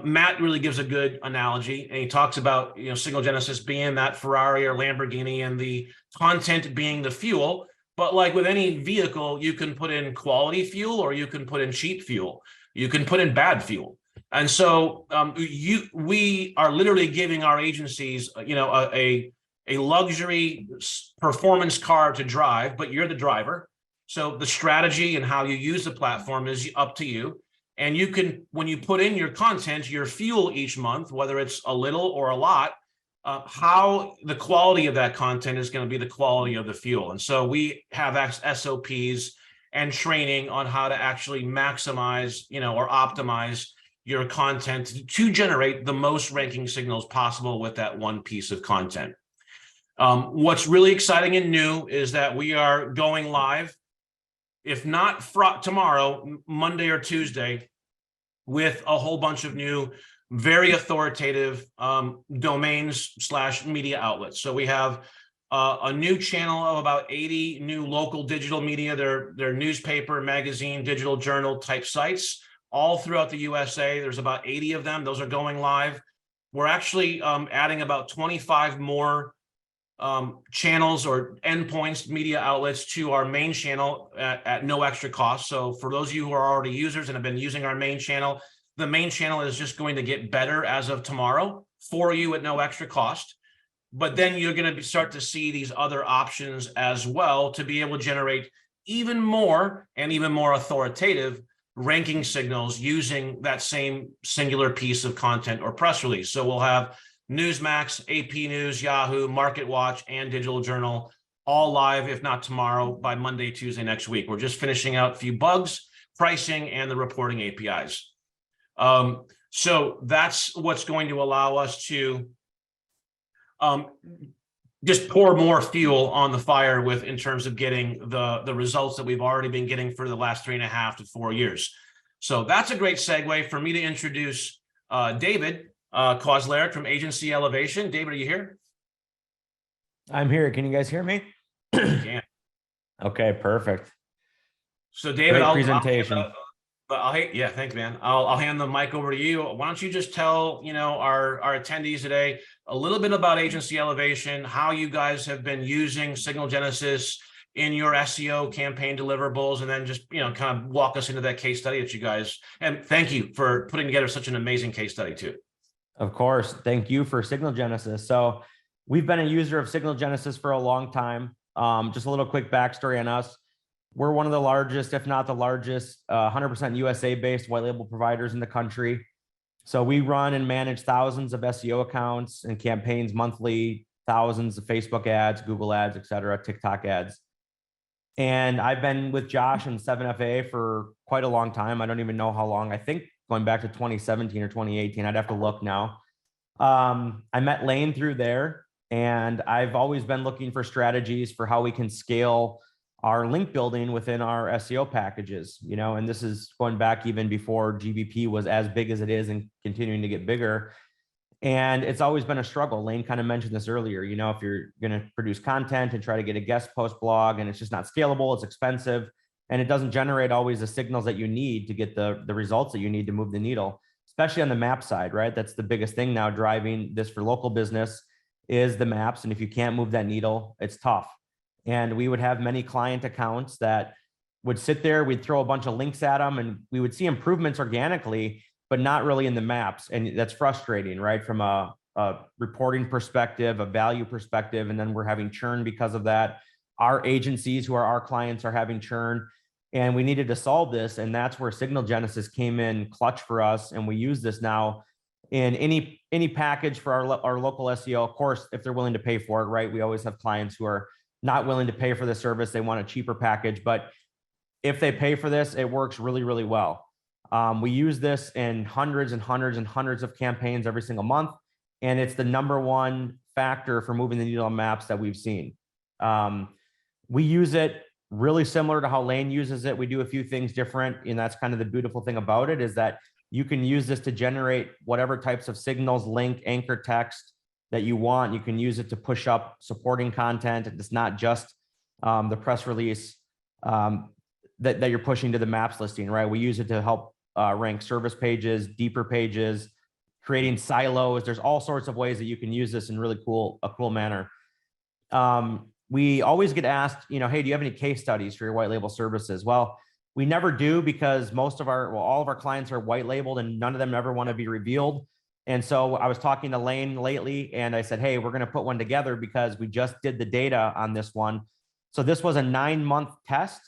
Matt really gives a good analogy, and he talks about, Signal Genesys being that Ferrari or Lamborghini and the content being the fuel. But like with any vehicle, you can put in quality fuel or you can put in cheap fuel. You can put in bad fuel. And so we are literally giving our agencies, a luxury performance car to drive, but you're the driver. So the strategy and how you use the platform is up to you. And you can, when you put in your content, your fuel each month, whether it's a little or a lot, how the quality of that content is going to be the quality of the fuel. And so we have SOPs and training on how to actually maximize, or optimize your content to generate the most ranking signals possible with that one piece of content. What's really exciting and new is that we are going live, if not tomorrow, Monday or Tuesday, with a whole bunch of new, very authoritative domains/media outlets. So we have a new channel of about 80 new local digital media. They're newspaper, magazine, digital journal type sites. all throughout the USA. There's about 80 of them. Those are going live. We're actually adding about 25 more channels or endpoints, media outlets to our main channel at no extra cost. So for those of you who are already users and have been using our main channel, the main channel is just going to get better as of tomorrow for you at no extra cost. But then you're going to start to see these other options as well to be able to generate even more and even more authoritative ranking signals using that same singular piece of content or press release. So we'll have Newsmax, AP News, Yahoo, MarketWatch, and Digital Journal all live, if not tomorrow, by Monday, Tuesday next week. We're just finishing out a few bugs, pricing, and the reporting APIs. So that's what's going to allow us to just pour more fuel on the fire with in terms of getting the results that we've already been getting for the last 3.5 to 4 years. So that's a great segue for me to introduce David Kozleric from Agency Elevation. David, are you here? I'm here. Can you guys hear me? You can. Okay, perfect. So David, Great presentation. Yeah, thanks, man. I'll hand the mic over to you. Why don't you just tell our attendees today a little bit about Agency Elevation, how you guys have been using Signal Genesys in your SEO campaign deliverables, and then just kind of walk us into that case study that you guys. And thank you for putting together such an amazing case study too. Of course. Thank you for Signal Genesys. So we've been a user of Signal Genesys for a long time. Just a little quick backstory on us. We're one of the largest, if not the largest, 100% USA-based white label providers in the country. So we run and manage thousands of SEO accounts and campaigns monthly, thousands of Facebook ads, Google ads, et cetera, TikTok ads. And I've been with Josh and 7FA for quite a long time. I don't even know how long. I think going back to 2017 or 2018. I'd have to look now. I met Lane through there, and I've always been looking for strategies for how we can scale our link building within our SEO packages, and this is going back even before GBP was as big as it is and continuing to get bigger. And it's always been a struggle. Lane kind of mentioned this earlier, if you're going to produce content and try to get a guest post blog and it's just not scalable, it's expensive, and it doesn't generate always the signals that you need to get the results that you need to move the needle, especially on the map side, right? That's the biggest thing now driving this for local business is the maps. And if you can't move that needle, it's tough. And we would have many client accounts that would sit there, we'd throw a bunch of links at them, and we would see improvements organically, but not really in the maps. And that's frustrating, right? From a reporting perspective, a value perspective, and then we're having churn because of that. Our agencies who are our clients are having churn, and we needed to solve this. And that's where Signal Genesys came in clutch for us. And we use this now in any package for our local SEO. Of course, if they're willing to pay for it, right? We always have clients who are not willing to pay for the service. They want a cheaper package, but if they pay for this, it works really, really well. We use this in hundreds and hundreds and hundreds of campaigns every single month. And it's the #1 factor for moving the needle on maps that we've seen. We use it really similar to how Lane uses it. We do a few things different. And that's kind of the beautiful thing about it, is that you can use this to generate whatever types of signals, link, anchor text that you want. You can use it to push up supporting content. It's not just the press release that you're pushing to the maps listing, right? We use it to help rank service pages, deeper pages, creating silos. There's all sorts of ways that you can use this in a cool manner. We always get asked, hey, do you have any case studies for your white label services? Well, we never do, because all of our clients are white labeled and none of them ever want to be revealed. And so I was talking to Lane lately and I said, hey, we're going to put one together because we just did the data on this one. So this was a 9-month test.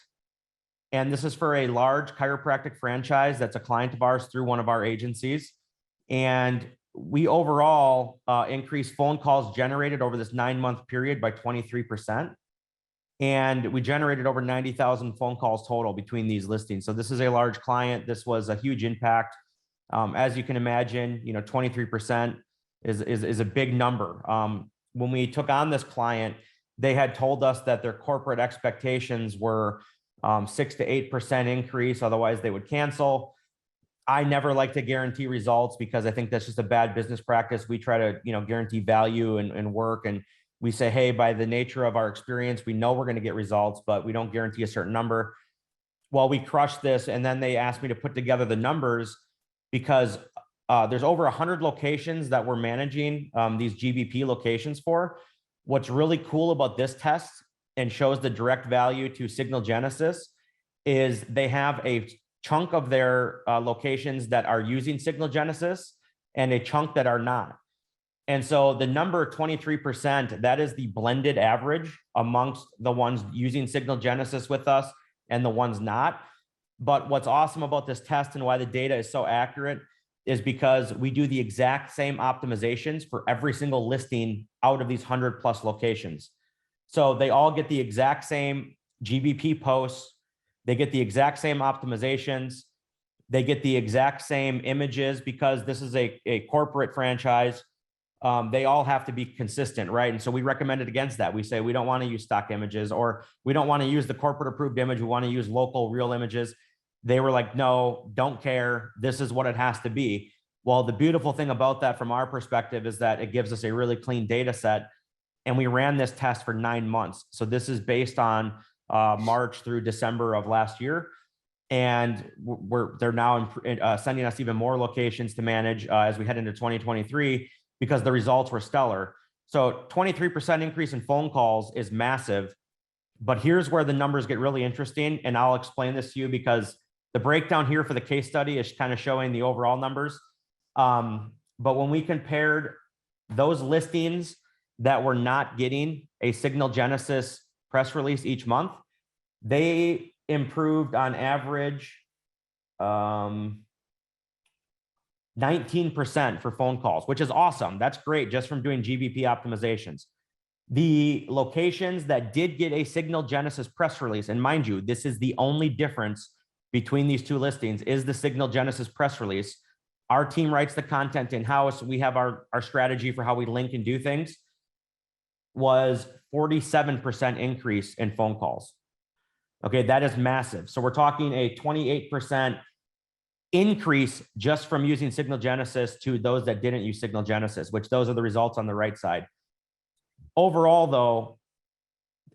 And this is for a large chiropractic franchise that's a client of ours through one of our agencies. And we overall increased phone calls generated over this 9-month period by 23%. And we generated over 90,000 phone calls total between these listings. So this is a large client. This was a huge impact. As you can imagine, 23% is a big number. When we took on this client, they had told us that their corporate expectations were 6 to 8% increase. Otherwise, they would cancel. I never like to guarantee results because I think that's just a bad business practice. We try to, guarantee value and work. And we say, hey, by the nature of our experience, we know we're going to get results, but we don't guarantee a certain number. well, we crushed this. And then they asked me to put together the numbers because there's over 100 locations that we're managing these GBP locations for. What's really cool about this test and shows the direct value to Signal Genesys is they have a chunk of their locations that are using Signal Genesys and a chunk that are not. And so the number 23%, that is the blended average amongst the ones using Signal Genesys with us and the ones not. But what's awesome about this test and why the data is so accurate is because we do the exact same optimizations for every single listing out of these 100+ locations. So they all get the exact same GBP posts. They get the exact same optimizations. They get the exact same images because this is a corporate franchise. They all have to be consistent, right? And so we recommended against that. We say we don't want to use stock images, or we don't want to use the corporate approved image. We want to use local real images. They were like, no, don't care. This is what it has to be. Well, the beautiful thing about that from our perspective is that it gives us a really clean data set. And we ran this test for 9 months. So this is based on March through December of last year. And they're now sending us even more locations to manage as we head into 2023 because the results were stellar. So 23% increase in phone calls is massive. But here's where the numbers get really interesting. And I'll explain this to you because the breakdown here for the case study is kind of showing the overall numbers. But when we compared those listings that were not getting a Signal Genesys press release each month, they improved on average 19% for phone calls, which is awesome. That's great just from doing GBP optimizations. The locations that did get a Signal Genesys press release, and mind you, this is the only difference between these two listings, is the Signal Genesys press release. Our team writes the content in-house. We have our strategy for how we link and do things. Was 47% increase in phone calls. Okay, that is massive. So we're talking a 28% increase just from using Signal Genesys to those that didn't use Signal Genesys, which those are the results on the right side. Overall, though,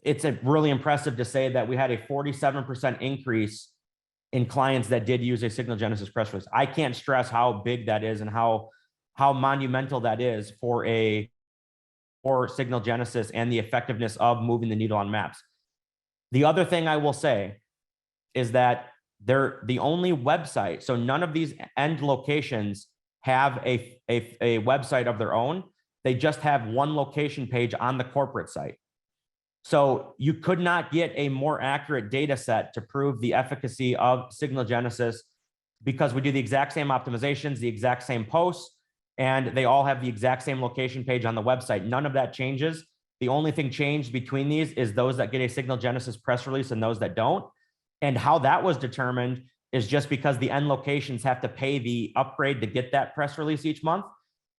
it's really impressive to say that we had a 47% increase in clients that did use a Signal Genesys press release. I can't stress how big that is and how monumental that is for Signal Genesys and the effectiveness of moving the needle on maps. The other thing I will say is that they're the only website. So none of these end locations have a website of their own. They just have one location page on the corporate site. So you could not get a more accurate data set to prove the efficacy of Signal Genesys because we do the exact same optimizations, the exact same posts, and they all have the exact same location page on the website. None of that changes. The only thing changed between these is those that get a Signal Genesys press release and those that don't. And how that was determined is just because the end locations have to pay the upgrade to get that press release each month.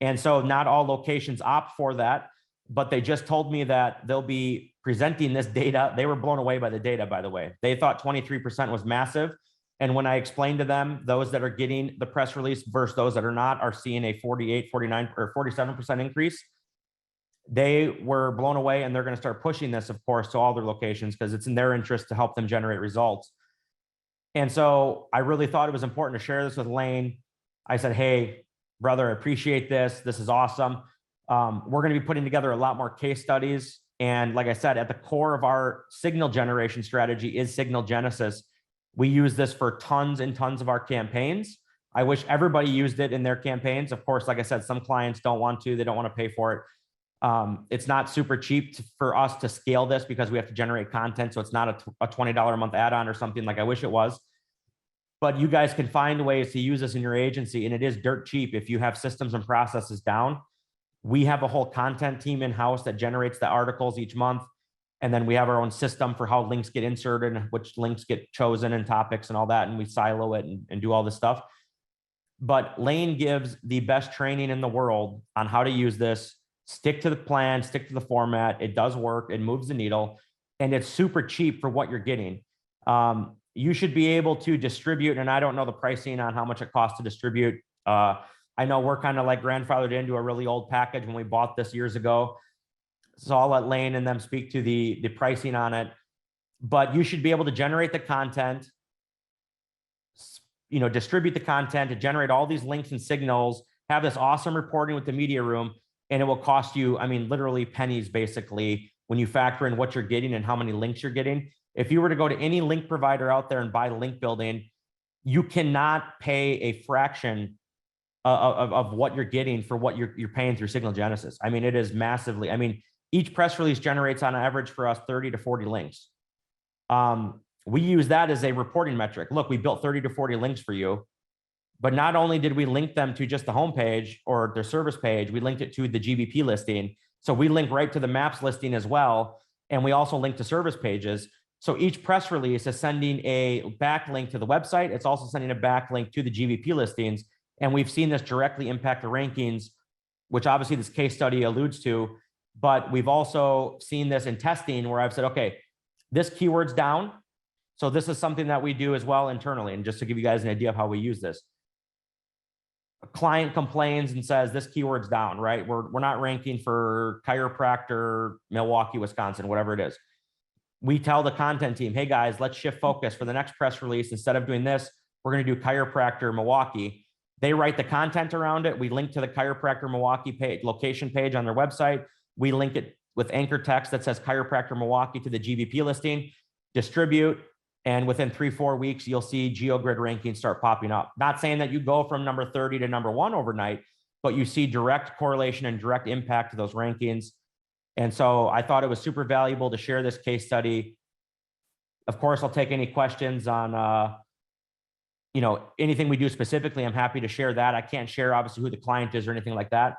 And so not all locations opt for that, but they just told me that they'll be presenting this data. They were blown away by the data, by the way. They thought 23% was massive. And when I explained to them, those that are getting the press release versus those that are not are seeing a 48, 49, or 47% increase. They were blown away, and they're going to start pushing this, of course, to all their locations because it's in their interest to help them generate results. And so I really thought it was important to share this with Lane. I said, hey, brother, I appreciate this. This is awesome. We're going to be putting together a lot more case studies. And like I said, at the core of our signal generation strategy is Signal Genesys. We use this for tons and tons of our campaigns. I wish everybody used it in their campaigns. Of course, like I said, some clients don't want to, they don't want to pay for it. It's not super cheap for us to scale this because we have to generate content. So it's not a $20 a month add-on or something like I wish it was. But you guys can find ways to use this in your agency, and it is dirt cheap if you have systems and processes down. We have a whole content team in-house that generates the articles each month. And then we have our own system for how links get inserted and which links get chosen and topics and all that. And we silo it and do all this stuff. But Lane gives the best training in the world on how to use this. Stick to the plan, stick to the format. It does work. It moves the needle, and it's super cheap for what you're getting. You should be able to distribute, and I don't know the pricing on how much it costs to distribute. I know we're kind of like grandfathered into a really old package when we bought this years ago. So I'll let Lane and them speak to the pricing on it. But you should be able to generate the content. distribute the content, to generate all these links and signals, have this awesome reporting with the media room, and it will cost you, I mean, literally pennies basically when you factor in what you're getting and how many links you're getting. If you were to go to any link provider out there and buy link building, you cannot pay a fraction of what you're getting for what you're paying through Signal Genesys. I mean, it is massively, I mean, each press release generates on average for us 30 to 40 links. We use that as a reporting metric. Look, we built 30 to 40 links for you, but not only did we link them to just the homepage or their service page, we linked it to the GBP listing. So we link right to the maps listing as well. And we also link to service pages. So each press release is sending a backlink to the website. It's also sending a backlink to the GBP listings. And we've seen this directly impact the rankings, which obviously this case study alludes to. But we've also seen this in testing where I've said, okay, this keyword's down. So this is something that we do as well internally. And just to give you guys an idea of how we use this. A client complains and says, this keyword's down, right? We're not ranking for chiropractor, Milwaukee, Wisconsin, whatever it is. We tell the content team, hey guys, let's shift focus for the next press release. Instead of doing this, we're going to do chiropractor Milwaukee. They write the content around it. We link to the chiropractor Milwaukee page, location page on their website. We link it with anchor text that says chiropractor Milwaukee to the GBP listing, distribute, and within 3-4 weeks, you'll see GeoGrid rankings start popping up. Not saying that you go from number 30 to number 1 overnight, but you see direct correlation and direct impact to those rankings. And so I thought it was super valuable to share this case study. Of course, I'll take any questions on anything we do specifically. I'm happy to share that. I can't share obviously who the client is or anything like that.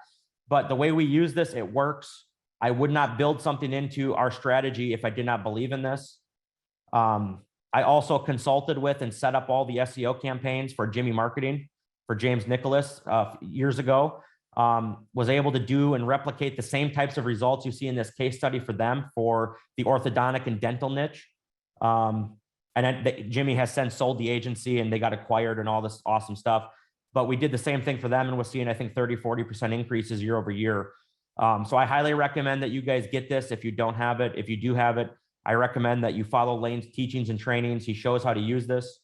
But the way we use this, it works. I would not build something into our strategy if I did not believe in this. I also consulted with and set up all the SEO campaigns for Jimmy Marketing for James Nicholas years ago. Was able to do and replicate the same types of results you see in this case study for them for the orthodontic and dental niche. Jimmy has since sold the agency and they got acquired and all this awesome stuff. But we did the same thing for them and we're seeing, I think, 30-40% increases year over year. So I highly recommend that you guys get this if you don't have it. If you do have it, I recommend that you follow Lane's teachings and trainings. He shows how to use this.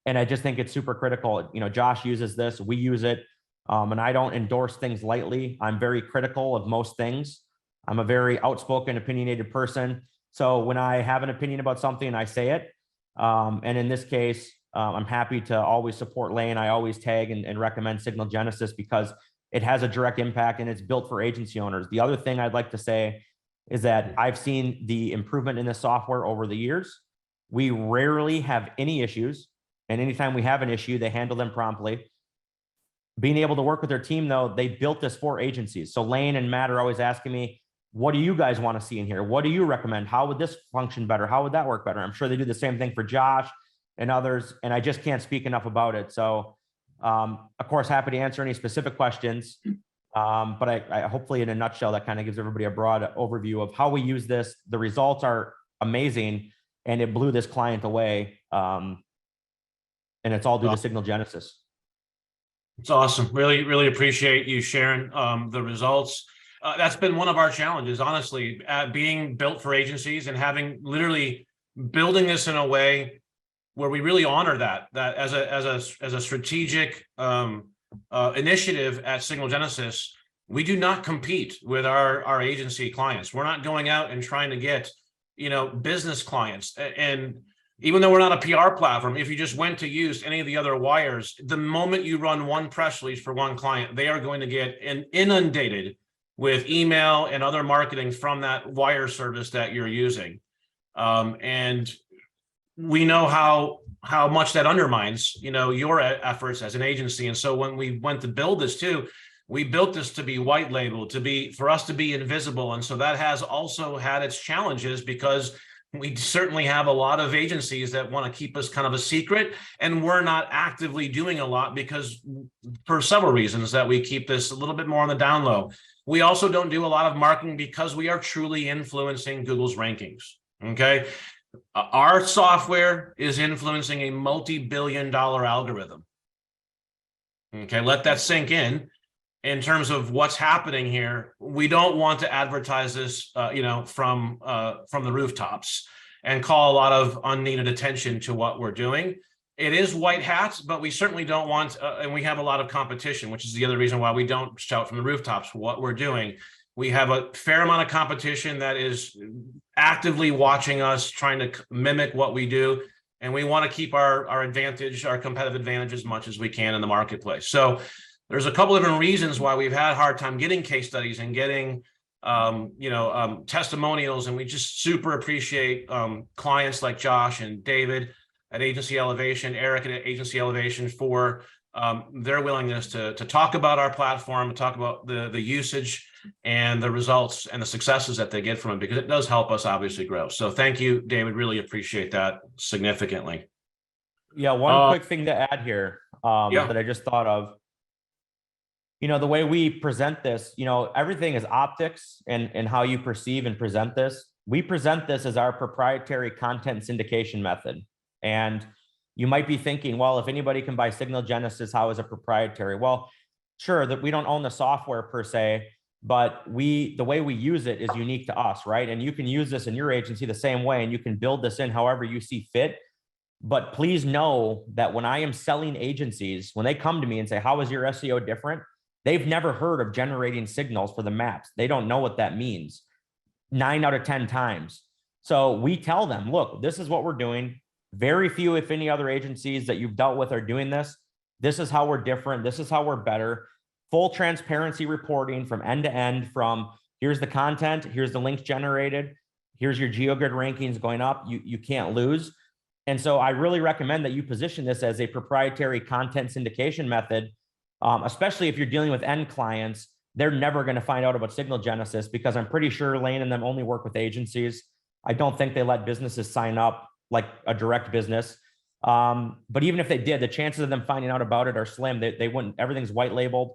And I just think it's super critical. Josh uses this, we use it. And I don't endorse things lightly. I'm very critical of most things. I'm a very outspoken, opinionated person. So when I have an opinion about something, I say it. And in this case, I'm happy to always support Lane. I always tag and recommend Signal Genesys because it has a direct impact and it's built for agency owners. The other thing I'd like to say is that I've seen the improvement in the software over the years. We rarely have any issues. And anytime we have an issue, they handle them promptly. Being able to work with their team, though, they built this for agencies. So Lane and Matt are always asking me, what do you guys want to see in here? What do you recommend? How would this function better? How would that work better? I'm sure they do the same thing for Josh and others, and I just can't speak enough about it. So, of course, happy to answer any specific questions. But I hopefully in a nutshell, that kind of gives everybody a broad overview of how we use this. The results are amazing and it blew this client away. And it's all due to Signal Genesys. It's awesome. Really, really appreciate you sharing the results. That's been one of our challenges, honestly, being built for agencies and having literally building this in a way where we really honor that as a strategic initiative at Signal Genesys. We do not compete with our agency clients. We're not going out and trying to get business clients. And even though we're not a PR platform, if you just went to use any of the other wires, the moment you run one press release for one client, they are going to get inundated with email and other marketing from that wire service that you're using. And we know how much that undermines, your efforts as an agency. And so when we went to build this too, we built this to be white labeled, for us to be invisible. And so that has also had its challenges because we certainly have a lot of agencies that want to keep us kind of a secret, and we're not actively doing a lot because for several reasons that we keep this a little bit more on the down low. We also don't do a lot of marketing because we are truly influencing Google's rankings. Okay. Our software is influencing a multi-billion-dollar algorithm. Okay. Let that sink in terms of what's happening here. We don't want to advertise this, from the rooftops and call a lot of unneeded attention to what we're doing. It is white hats, but we certainly don't want, and we have a lot of competition, which is the other reason why we don't shout from the rooftops what we're doing. We have a fair amount of competition that is actively watching us, trying to mimic what we do. And we want to keep our advantage, our competitive advantage as much as we can in the marketplace. So there's a couple of different reasons why we've had a hard time getting case studies and getting testimonials. And we just super appreciate clients like Josh and David at Agency Elevation, Eric at Agency Elevation for their willingness to talk about our platform, to talk about the usage and the results and the successes that they get from it, because it does help us obviously grow. So thank you, David. Really appreciate that significantly. Yeah, one quick thing to add here that I just thought of. The way we present this, everything is optics and how you perceive and present this. We present this as our proprietary content syndication method. And you might be thinking, well, if anybody can buy Signal Genesys, how is it proprietary? Well, sure, that we don't own the software per se, but the way we use it is unique to us, right? And you can use this in your agency the same way, and you can build this in however you see fit. But please know that when I am selling agencies, when they come to me and say, how is your SEO different? They've never heard of generating signals for the maps. They don't know what that means 9 out of 10 times. So we tell them, look, this is what we're doing. Very few, if any, other agencies that you've dealt with are doing this. This is how we're different. This is how we're better. Full transparency reporting from end to end, from here's the content, here's the links generated, here's your GeoGrid rankings going up. You can't lose. And so I really recommend that you position this as a proprietary content syndication method, especially if you're dealing with end clients. They're never going to find out about Signal Genesys because I'm pretty sure Lane and them only work with agencies. I don't think they let businesses sign up like a direct business. But even if they did, the chances of them finding out about it are slim. They wouldn't, everything's white labeled.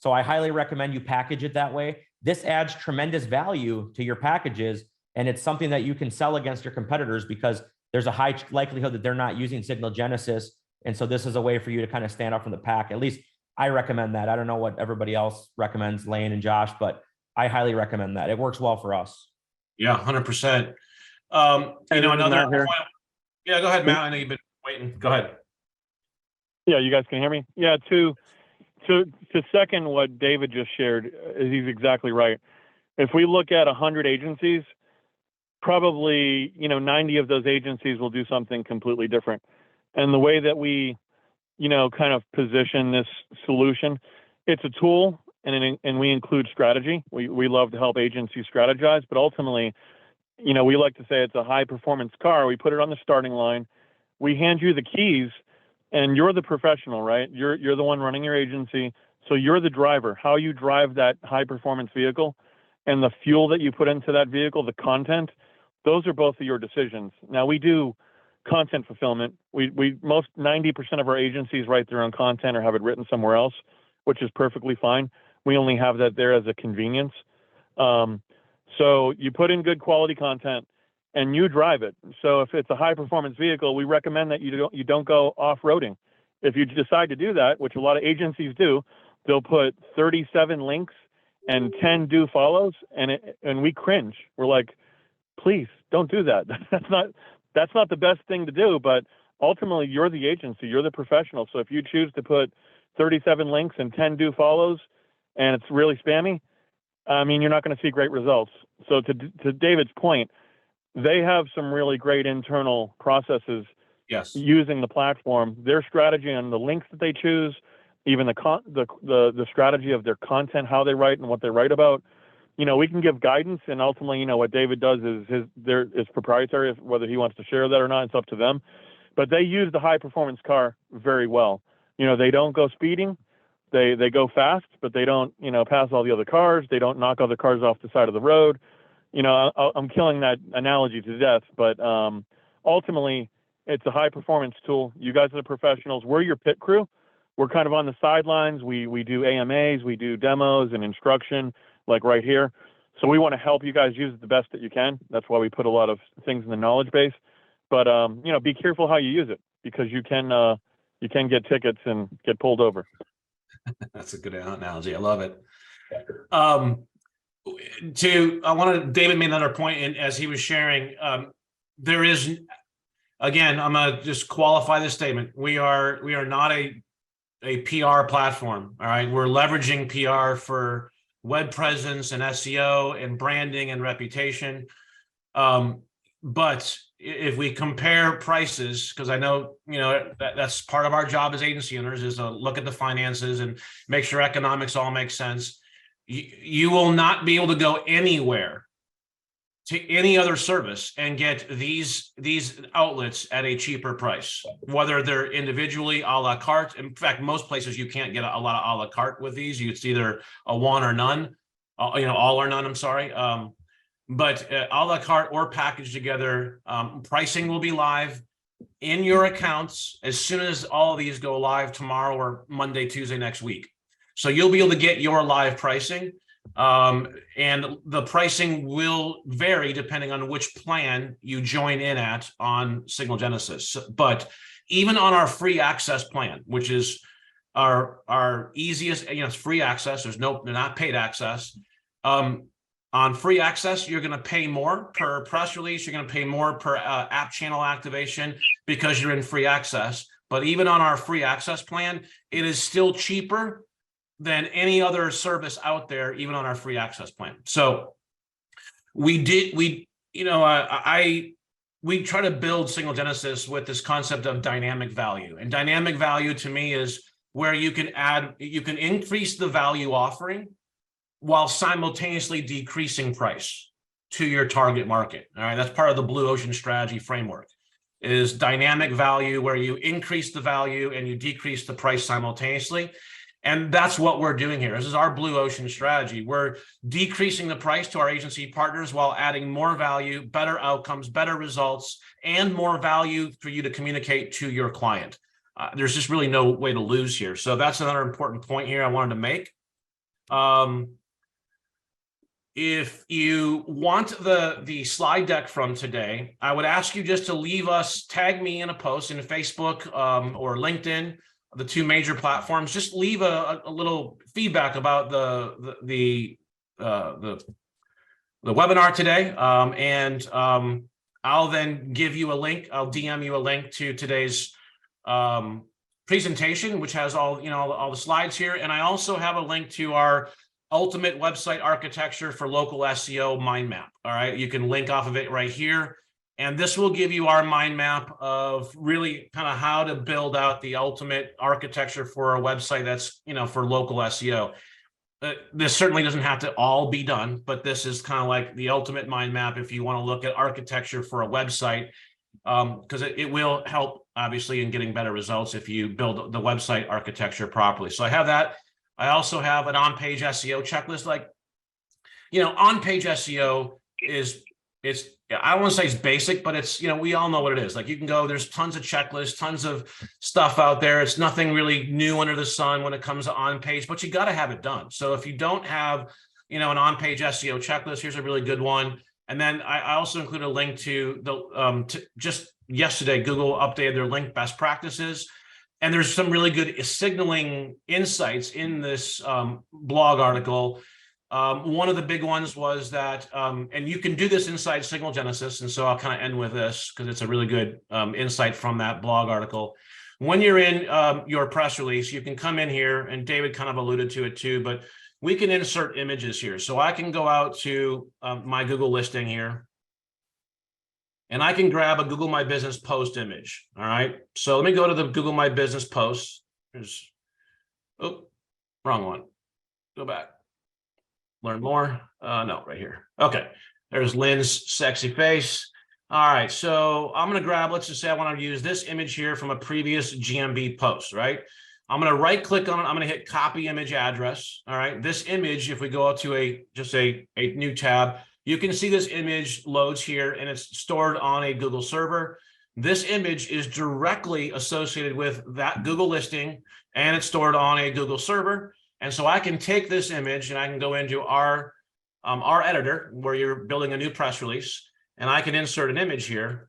So I highly recommend you package it that way. This adds tremendous value to your packages, and it's something that you can sell against your competitors because there's a high likelihood that they're not using Signal Genesys. And so this is a way for you to kind of stand out from the pack. At least I recommend that. I don't know what everybody else recommends, Lane and Josh, but I highly recommend that. It works well for us. Yeah, 100%. Another point. Yeah, go ahead, Matt. I know you've been waiting. Go ahead. Yeah, you guys can hear me? Yeah, to second what David just shared, he's exactly right. If we look at 100 agencies, probably 90 of those agencies will do something completely different. And the way that we kind of position this solution, it's a tool, and we include strategy. We love to help agencies strategize, but ultimately, we like to say it's a high performance car. We put it on the starting line. We hand you the keys, and you're the professional, right? You're the one running your agency. So you're the driver. How you drive that high performance vehicle and the fuel that you put into that vehicle, the content, those are both of your decisions. Now we do content fulfillment. We most 90% of our agencies write their own content or have it written somewhere else, which is perfectly fine. We only have that there as a convenience. So you put in good quality content and you drive it. So if it's a high performance vehicle, we recommend that you don't go off-roading. If you decide to do that, which a lot of agencies do, they'll put 37 links and 10 do follows, and we cringe. We're like, please don't do that. That's not the best thing to do, but ultimately you're the agency, you're the professional. So if you choose to put 37 links and 10 do follows and it's really spammy, you're not going to see great results. So to David's point, they have some really great internal processes. Yes. Using the platform, their strategy on the links that they choose, even the strategy of their content, how they write and what they write about. We can give guidance, and ultimately, what David does is proprietary. Whether he wants to share that or not, it's up to them. But they use the high performance car very well. They don't go speeding. They go fast, but they don't, pass all the other cars. They don't knock other cars off the side of the road. I'm killing that analogy to death, but ultimately, it's a high performance tool. You guys are the professionals. We're your pit crew. We're kind of on the sidelines. We do AMAs, we do demos and instruction, like right here. So we want to help you guys use it the best that you can. That's why we put a lot of things in the knowledge base. But be careful how you use it, because you can get tickets and get pulled over. That's a good analogy. I love it. David made another point, and as he was sharing, there is again, I'm gonna just qualify this statement. We are not a PR platform. All right, we're leveraging PR for web presence and SEO and branding and reputation. But if we compare prices, because I know, that's part of our job as agency owners, is to look at the finances and make sure economics all make sense. You will not be able to go anywhere to any other service and get these outlets at a cheaper price, whether they're individually a la carte. In fact, most places you can't get a lot of a la carte with these. It's either a one or none, all or none, I'm sorry. But a la carte or packaged together, pricing will be live in your accounts as soon as all of these go live tomorrow or Monday, Tuesday next week. So you'll be able to get your live pricing, and the pricing will vary depending on which plan you join in at on Signal Genesys. But even on our free access plan, which is our easiest, it's free access. They're not paid access. On free access, you're going to pay more per press release. You're going to pay more per app channel activation because you're in free access. But even on our free access plan, it is still cheaper than any other service out there, even on our free access plan. So we try to build Signal Genesys with this concept of dynamic value. And dynamic value to me is where you can increase the value offering while simultaneously decreasing price to your target market. All right, that's part of the blue ocean strategy framework, is dynamic value, where you increase the value and you decrease the price simultaneously. And that's what we're doing here. This is our blue ocean strategy. We're decreasing the price to our agency partners while adding more value, better outcomes, better results, and more value for you to communicate to your client. There's just really no way to lose here. So that's another important point here I wanted to make. If you want the slide deck from today, I would ask you just to tag me in a post in Facebook or LinkedIn, the two major platforms. Just leave a little feedback about the webinar today, and I'll then give you a link. I'll DM you a link to today's presentation, which has all the slides here, and I also have a link to our ultimate website architecture for local SEO mind map. All right, you can link off of it right here. And this will give you our mind map of really kind of how to build out the ultimate architecture for a website that's, for local SEO. This certainly doesn't have to all be done, but this is kind of like the ultimate mind map if you want to look at architecture for a website, because it will help, obviously, in getting better results if you build the website architecture properly. So I have that. I also have an on-page SEO checklist. On-page SEO I don't want to say it's basic, but it's, we all know what it is. Like, you can go, there's tons of checklists, tons of stuff out there. It's nothing really new under the sun when it comes to on-page, but you got to have it done. So if you don't have, an on-page SEO checklist, here's a really good one. And then I also include a link to just yesterday, Google updated their link best practices. And there's some really good signaling insights in this blog article. One of the big ones was that, and you can do this inside Signal Genesys, and so I'll kind of end with this because it's a really good insight from that blog article. When you're in your press release, you can come in here, and David kind of alluded to it too, but we can insert images here. So I can go out to my Google listing here, and I can grab a Google My Business post image. All right. So let me go to the Google My Business post. Wrong one. Go back. Learn more. No, right here. Okay. There's Lynn's sexy face. All right. So I'm going to grab, let's just say I want to use this image here from a previous GMB post, right? I'm going to right click on it. I'm going to hit copy image address. All right. This image, if we go out to a new tab, you can see this image loads here, and it's stored on a Google server. This image is directly associated with that Google listing, and it's stored on a Google server. And so I can take this image and I can go into our editor where you're building a new press release, and I can insert an image here.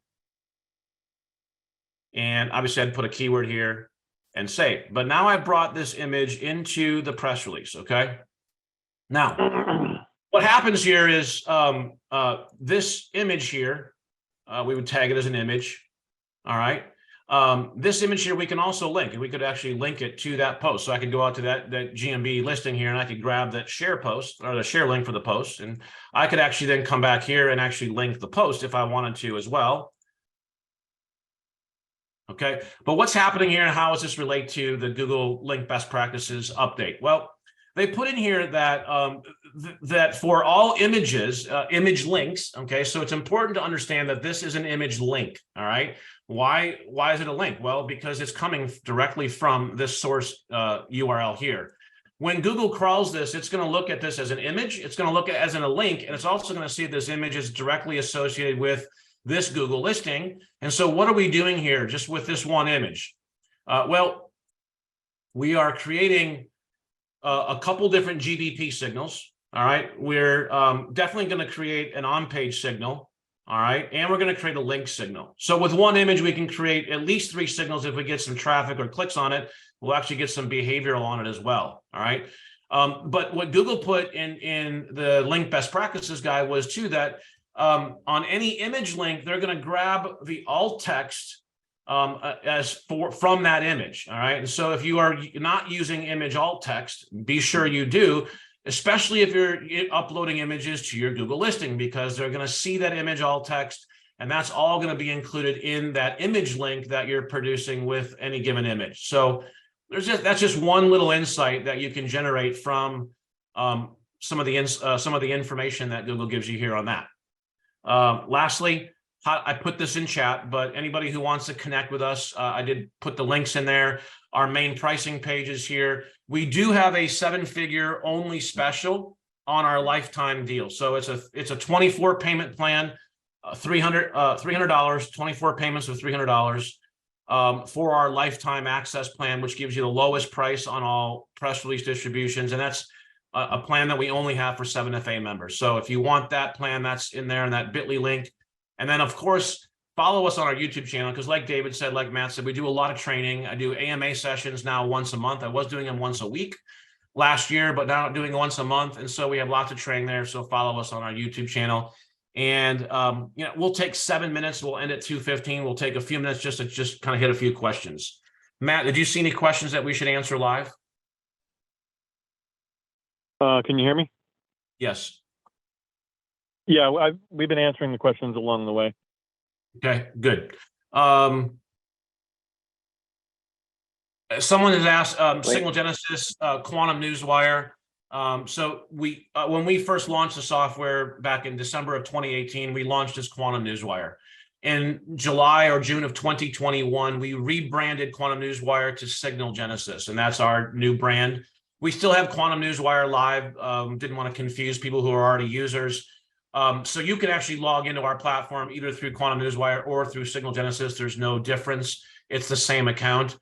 And obviously I'd put a keyword here and save. But now I brought this image into the press release, okay? Now, what happens here is this image here, we would tag it as an image. All right. This image here, we can also link, and we could actually link it to that post. So I could go out to that GMB listing here, and I could grab that share post or the share link for the post. And I could actually then come back here and actually link the post if I wanted to as well. Okay. But what's happening here and how does this relate to the Google Link Best Practices update? Well, they put in here that that for all images, image links. Okay. So it's important to understand that this is an image link. All right. Why is it a link? Well, because it's coming directly from this source URL here. When Google crawls this, it's going to look at this as an image. It's going to look at it as in a link, and it's also going to see this image is directly associated with this Google listing. And so what are we doing here just with this one image? Well, we are creating a couple different GBP signals. All right. We're definitely going to create an on-page signal. All right. And we're going to create a link signal. So with one image, we can create at least 3 signals. If we get some traffic or clicks on it, we'll actually get some behavioral on it as well. All right. But what Google put in the link best practices guide was too that on any image link, they're going to grab the alt text from that image. All right. And so if you are not using image alt text, be sure you do, especially if you're uploading images to your Google listing, because they're going to see that image alt text, and that's all going to be included in that image link that you're producing with any given image. So that's just one little insight that you can generate from some of the information that Google gives you here on that. Lastly, I put this in chat, but anybody who wants to connect with us, I did put the links in there. Our main pricing page is here. We do have a 7-figure only special on our lifetime deal. So it's a 24 payment plan, $300, 24 payments of $300 for our lifetime access plan, which gives you the lowest price on all press release distributions. And that's a plan that we only have for 7FA members. So if you want that plan, that's in there in that bit.ly link. And then, of course, follow us on our YouTube channel, because like David said, like Matt said, we do a lot of training. I do AMA sessions now once a month. I was doing them once a week last year, but now I'm doing once a month. And so we have lots of training there. So follow us on our YouTube channel. And we'll take 7 minutes. We'll end at 2:15. We'll take a few minutes just to kind of hit a few questions. Matt, did you see any questions that we should answer live? Can you hear me? Yes. Yeah, we've been answering the questions along the way. Okay, good. Someone has asked Signal Genesys, Quantum Newswire. So when we first launched the software back in December of 2018, we launched as Quantum Newswire. In July or June of 2021, we rebranded Quantum Newswire to Signal Genesys, and that's our new brand. We still have Quantum Newswire live. Didn't want to confuse people who are already users. So you can actually log into our platform either through Quantum Newswire or through Signal Genesys. There's no difference. It's the same account.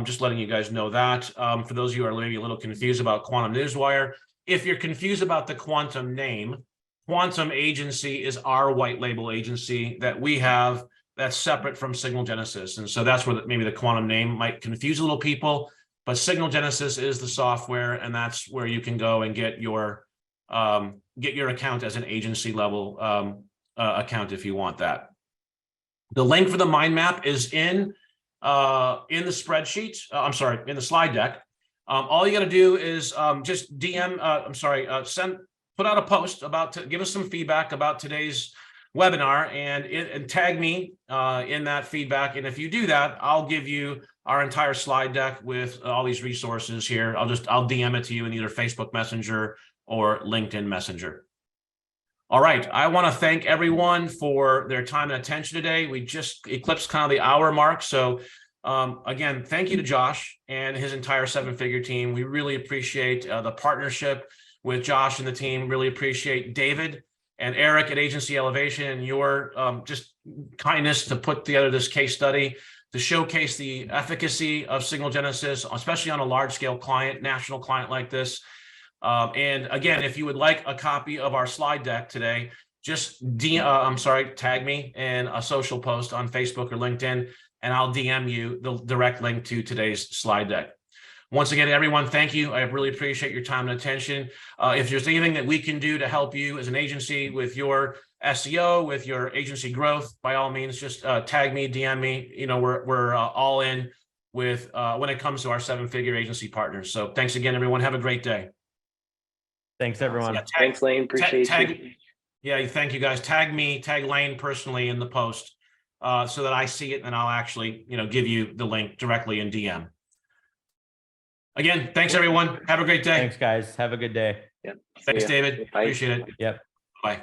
Just letting you guys know that. For those of you who are maybe a little confused about Quantum Newswire, if you're confused about the Quantum name, Quantum Agency is our white label agency that we have that's separate from Signal Genesys. And so that's where maybe the Quantum name might confuse a little people, but Signal Genesys is the software, and that's where you can go and get your account as an agency level account if you want that. The link for the mind map is in the spreadsheet. In the slide deck. All you got to do is just DM. Put out a post give us some feedback about today's webinar and tag me in that feedback. And if you do that, I'll give you our entire slide deck with all these resources here. I'll DM it to you in either Facebook Messenger or LinkedIn Messenger. All right. I want to thank everyone for their time and attention today. We just eclipsed kind of the hour mark. So again, thank you to Josh and his entire 7-figure team. We really appreciate the partnership with Josh and the team. Really appreciate David and Eric at Agency Elevation and your just kindness to put together this case study to showcase the efficacy of Signal Genesys, especially on a large scale client, national client like this. And again, if you would like a copy of our slide deck today, just tag me in a social post on Facebook or LinkedIn, and I'll DM you the direct link to today's slide deck. Once again, everyone, thank you. I really appreciate your time and attention. If there's anything that we can do to help you as an agency with your SEO, with your agency growth, by all means, just tag me, DM me. You know, we're all in with when it comes to our 7-figure agency partners. So thanks again, everyone. Have a great day. Thanks, everyone. Yeah, Thanks, Lane. Appreciate you. Yeah, thank you guys. Tag me, tag Lane personally in the post so that I see it, and I'll actually, give you the link directly in DM. Again, thanks everyone. Have a great day. Thanks, guys. Have a good day. Yep. Thanks, See ya. David. Bye. Appreciate it. Yep. Bye.